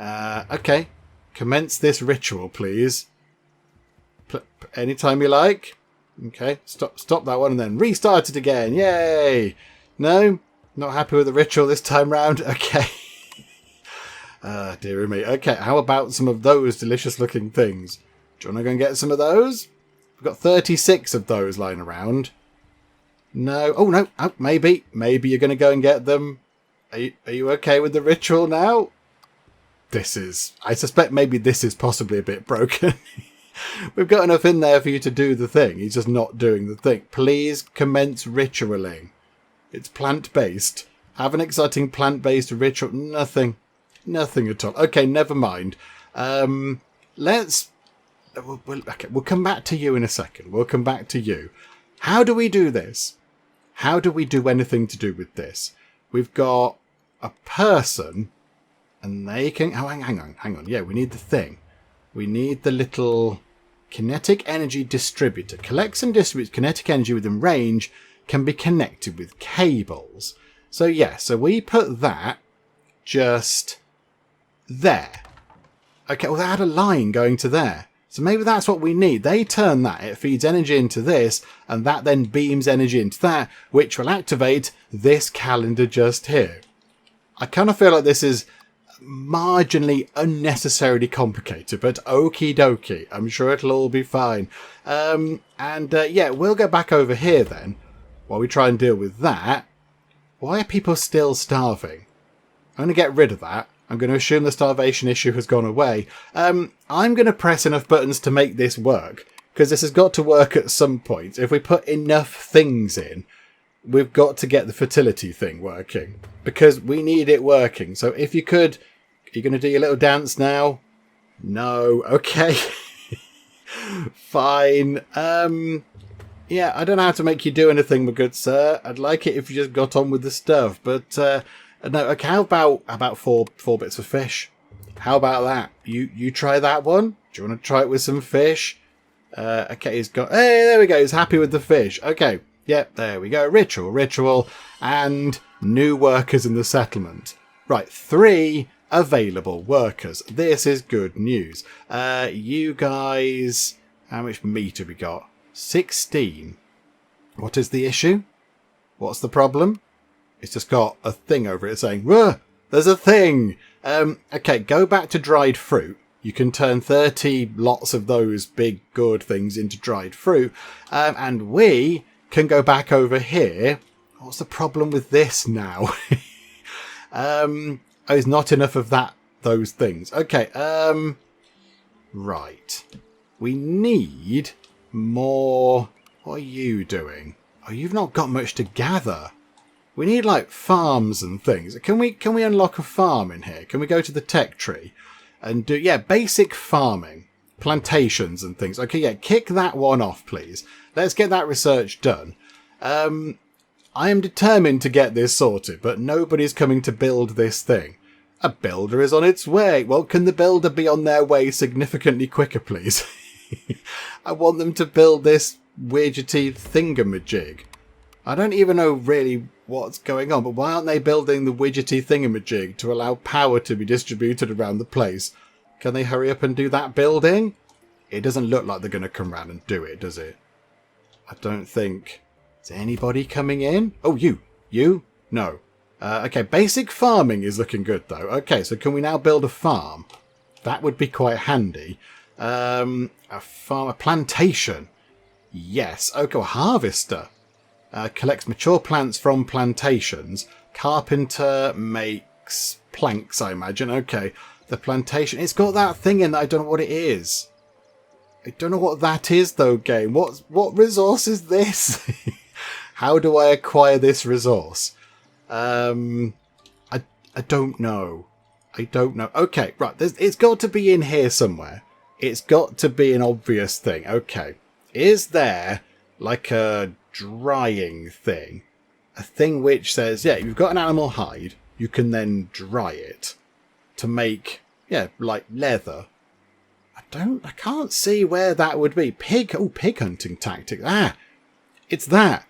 Okay. Commence this ritual, please. Anytime you like. Okay, stop that one and then restart it again. Yay! No? Not happy with the ritual this time round? Okay. Dear me. Okay, how about some of those delicious looking things? Do you want to go and get some of those? We've got 36 of those lying around. No. Oh, no. Oh, maybe. Maybe you're going to go and get them. Are you okay with the ritual now? I suspect maybe this is possibly a bit broken. We've got enough in there for you to do the thing. He's just not doing the thing. Please commence ritualing. It's plant-based. Have an exciting plant-based ritual. Nothing. Nothing at all. Okay, never mind. We'll come back to you in a second. We'll come back to you. How do we do this? How do we do anything to do with this? We've got a person, and they can... Oh, hang on. Yeah, we need the thing. We need the little kinetic energy distributor. Collects and distributes kinetic energy within range, can be connected with cables. So, yeah, so we put that just there. Okay, well, they had a line going to there. So maybe that's what we need. They turn that. It feeds energy into this, and that then beams energy into that, which will activate this calendar just here. I kind of feel like this is marginally unnecessarily complicated, but okie dokie. I'm sure it'll all be fine. Yeah, we'll go back over here then, while we try and deal with that. Why are people still starving? I'm going to get rid of that. I'm going to assume the starvation issue has gone away. I'm going to press enough buttons to make this work, because this has got to work at some point. If we put enough things in, we've got to get the fertility thing working, because we need it working. So if you could... Are you going to do your little dance now? No. Okay. Fine. Yeah, I don't know how to make you do anything, my good sir. I'd like it if you just got on with the stuff, but... No, okay, how about four bits of fish? How about that? You try that one? Do you want to try it with some fish? Okay, he's got... Hey, there we go. He's happy with the fish. Okay, yep, there we go. Ritual, and new workers in the settlement. Right, 3 available workers. This is good news. You guys... How much meat have we got? 16. What is the issue? What's the problem? It's just got a thing over it saying, there's a thing. Okay, go back to dried fruit. You can turn 30 lots of those big good things into dried fruit. And we can go back over here. What's the problem with this now? There's not enough of those things. Okay, right. We need more... What are you doing? Oh, you've not got much to gather. We need, like, farms and things. Can we unlock a farm in here? Can we go to the tech tree and do... Yeah, basic farming. plantations and things. Okay, yeah, kick that one off, please. Let's get that research done. I am determined to get this sorted, but nobody's coming to build this thing. A builder is on its way. Well, can the builder be on their way significantly quicker, please? I want them to build this widgety thingamajig. I don't even know really what's going on, but why aren't they building the widgety thingamajig to allow power to be distributed around the place? Can they hurry up and do that building? It doesn't look like they're going to come round and do it, does it? I don't think... Is anybody coming in? Oh, you. You? No. Okay, basic farming is looking good, though. Okay, so can we now build a farm? That would be quite handy. A plantation. Yes. Okay, a harvester. Collects mature plants from plantations. Carpenter makes planks, I imagine. Okay, the plantation. It's got that thing in that I don't know what it is. I don't know what that is, though, game. What resource is this? How do I acquire this resource? I don't know. I don't know. Okay, right. It's got to be in here somewhere. It's got to be an obvious thing. Okay. Is there like a drying thing? A thing which says, yeah, you've got an animal hide. You can then dry it to make, yeah, like leather. I can't see where that would be. Pig hunting tactic. Ah, it's that.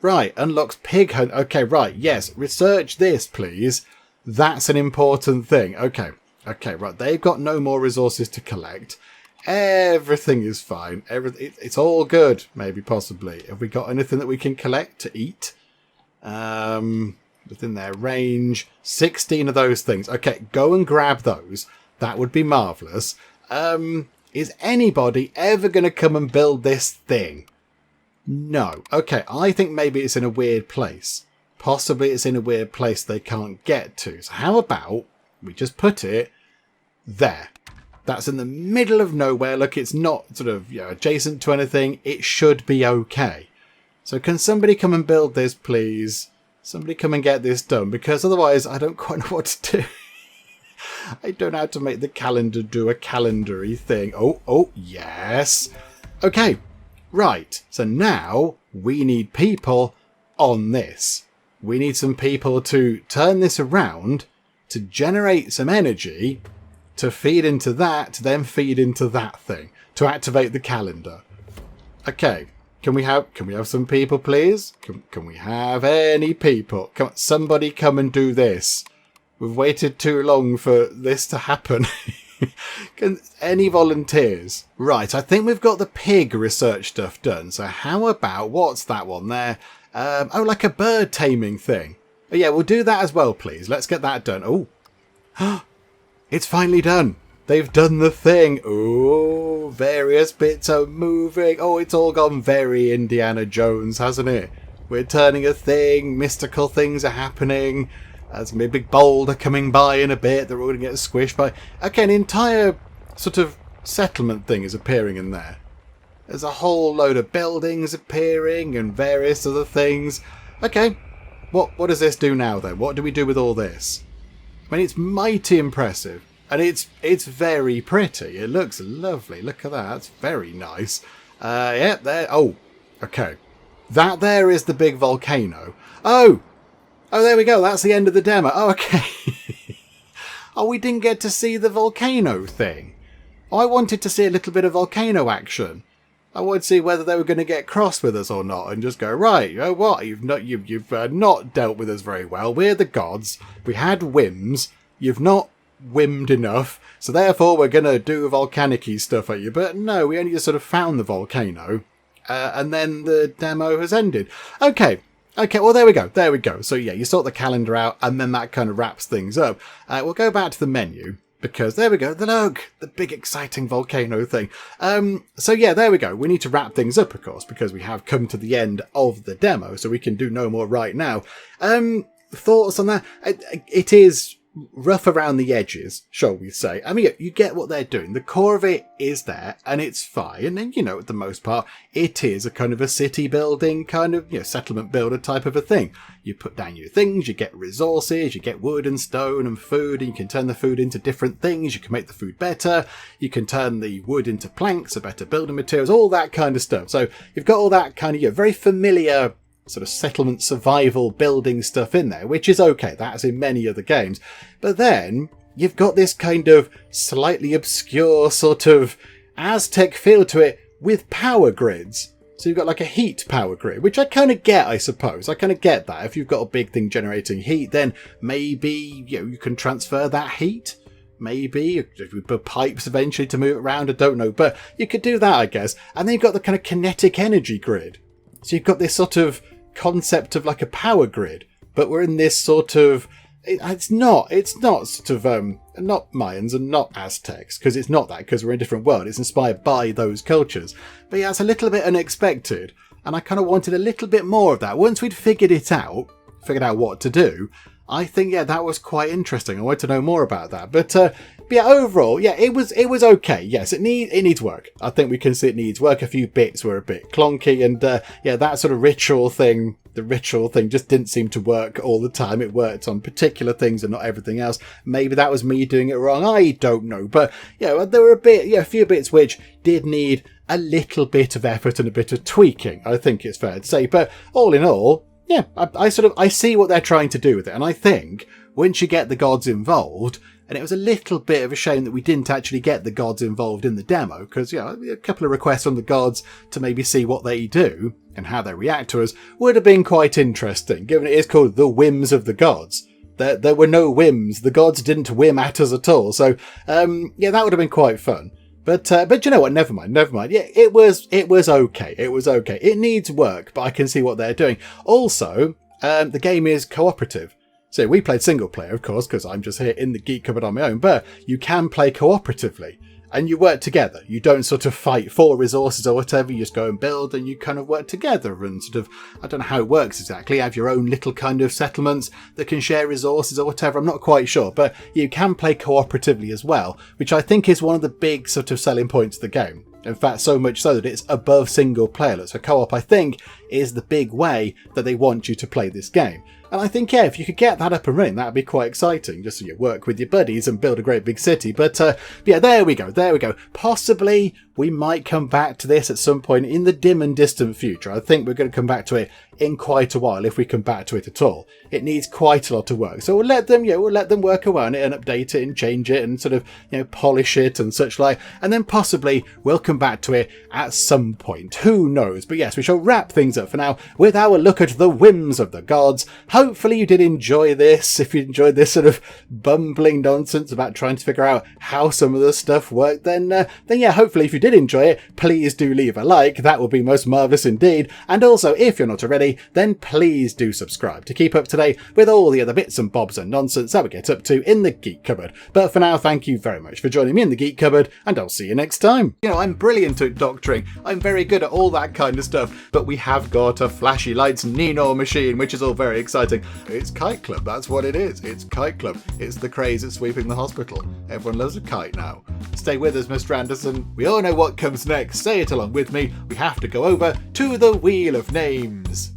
Right, unlocks pig hunt. Okay, right, yes. Research this, please. That's an important thing. Okay, right. They've got no more resources to collect. Everything is fine. It's all good, maybe, possibly. Have we got anything that we can collect to eat? Within their range. 16 of those things. Okay, go and grab those. That would be marvellous. Is anybody ever going to come and build this thing? No. Okay, I think maybe it's in a weird place. Possibly it's in a weird place they can't get to. So how about we just put it there? That's in the middle of nowhere. Look, it's not sort of adjacent to anything. It should be okay. So can somebody come and build this, please? Somebody come and get this done, because otherwise I don't quite know what to do. I don't know how to make the calendar do a calendar-y thing. Oh, yes. Okay, right. So now we need people on this. We need some people to turn this around, to generate some energy, to feed into that, to then feed into that thing, to activate the calendar. Okay, can we have some people, please? Can we have any people? Come on, somebody come and do this. We've waited too long for this to happen. Any volunteers? Right, I think we've got the pig research stuff done. So how about, what's that one there? Like a bird taming thing. Oh, yeah, we'll do that as well, please. Let's get that done. Oh, it's finally done. They've done the thing. Oh, various bits are moving. Oh, it's all gone very Indiana Jones, hasn't it? We're turning a thing. Mystical things are happening. There's a big boulder coming by in a bit. They're all going to get squished by. Okay, an entire sort of settlement thing is appearing in there. There's a whole load of buildings appearing and various other things. Okay, what does this do now then? What do we do with all this? I mean, it's mighty impressive. And it's very pretty. It looks lovely. Look at that. That's very nice. Yeah, there. Oh, okay. That there is the big volcano. Oh, there we go. That's the end of the demo. Oh, okay. Oh, we didn't get to see the volcano thing. Oh, I wanted to see a little bit of volcano action. I wanted to see whether they were going to get cross with us or not, and just go, right, you know what? You've not dealt with us very well. We're the gods. We had whims. You've not whimmed enough, so therefore we're going to do volcanic-y stuff at you. But no, we only just sort of found the volcano, and then the demo has ended. Okay, well, there we go. So yeah, you sort the calendar out, and then that kind of wraps things up. We'll go back to the menu, because there we go. Look, the big exciting volcano thing. So yeah, there we go. We need to wrap things up, of course, because we have come to the end of the demo, so we can do no more right now. Thoughts on that? It is rough around the edges, shall we say. I mean, you get what they're doing. The core of it is there, and it's fine. And, you know, at the most part, it is a kind of a city building, kind of, you know, settlement builder type of a thing. You put down your things, you get resources, you get wood and stone and food, and you can turn the food into different things. You can make the food better. You can turn the wood into planks, or better building materials, all that kind of stuff. So you've got all that kind of, you know, very familiar sort of settlement survival building stuff in there, which is okay. That's in many other games. But then you've got this kind of slightly obscure sort of Aztec feel to it with power grids. So you've got like a heat power grid, which I kind of get, I suppose. I kind of get that. If you've got a big thing generating heat, then maybe, you know, you can transfer that heat. Maybe if we put pipes eventually to move it around, I don't know. But you could do that, I guess. And then you've got the kind of kinetic energy grid. So you've got this sort of concept of like a power grid, but we're in this sort of, it's not sort of not Mayans and not Aztecs, because it's not that, because we're in a different world. It's inspired by those cultures, but yeah, it's a little bit unexpected, and I kind of wanted a little bit more of that. Once we'd figured out what to do, I think, yeah, that was quite interesting. I wanted to know more about that, but yeah, overall, yeah, it was okay. Yes, it needs work. I think we can see it needs work. A few bits were a bit clunky, and yeah, that sort of ritual thing just didn't seem to work all the time. It worked on particular things and not everything else. Maybe that was me doing it wrong. I don't know, but yeah, there were a few bits which did need a little bit of effort and a bit of tweaking, I think it's fair to say. But all in all, yeah, I see what they're trying to do with it, and I think once you get the gods involved, and it was a little bit of a shame that we didn't actually get the gods involved in the demo, because, you know, a couple of requests from the gods to maybe see what they do and how they react to us would have been quite interesting, given it is called the Whims of the Gods. There were no whims. The gods didn't whim at us at all. So, yeah, that would have been quite fun. But you know what? Never mind. Yeah, it was okay. It was okay. It needs work, but I can see what they're doing. Also, the game is cooperative. So we played single player, of course, because I'm just here in the Geek Cupboard on my own, but you can play cooperatively. And you work together. You don't sort of fight for resources or whatever. You just go and build, and you kind of work together and sort of, I don't know how it works exactly. You have your own little kind of settlements that can share resources or whatever. I'm not quite sure, but you can play cooperatively as well, which I think is one of the big sort of selling points of the game. In fact, so much so that it's above single player. So co-op, I think, is the big way that they want you to play this game. And I think, yeah, if you could get that up and running, that'd be quite exciting. Just so you work with your buddies and build a great big city. But yeah, there we go. Possibly we might come back to this at some point in the dim and distant future. I think we're going to come back to it in quite a while, if we come back to it at all. It needs quite a lot of work. So we'll let them work around it and update it and change it and sort of, you know, polish it and such like. And then possibly we'll come back to it at some point. Who knows? But yes, we shall wrap things up for now with our look at the whims of the gods. Hopefully you did enjoy this. If you enjoyed this sort of bumbling nonsense about trying to figure out how some of the stuff worked, then yeah, hopefully if you did enjoy it, please do leave a like. That would be most marvellous indeed. And also, if you're not already, then please do subscribe to keep up to date with all the other bits and bobs and nonsense that we get up to in the Geek Cupboard. But for now, thank you very much for joining me in the Geek Cupboard, and I'll see you next time. You know, I'm brilliant at doctoring. I'm very good at all that kind of stuff, but we have got a flashy lights Nino machine, which is all very exciting. It's Kite Club, that's what it is. It's Kite Club. It's the craze at sweeping the hospital. Everyone loves a kite now. Stay with us, Mr. Anderson. We all know what comes next. Say it along with me. We have to go over to the Wheel of Names.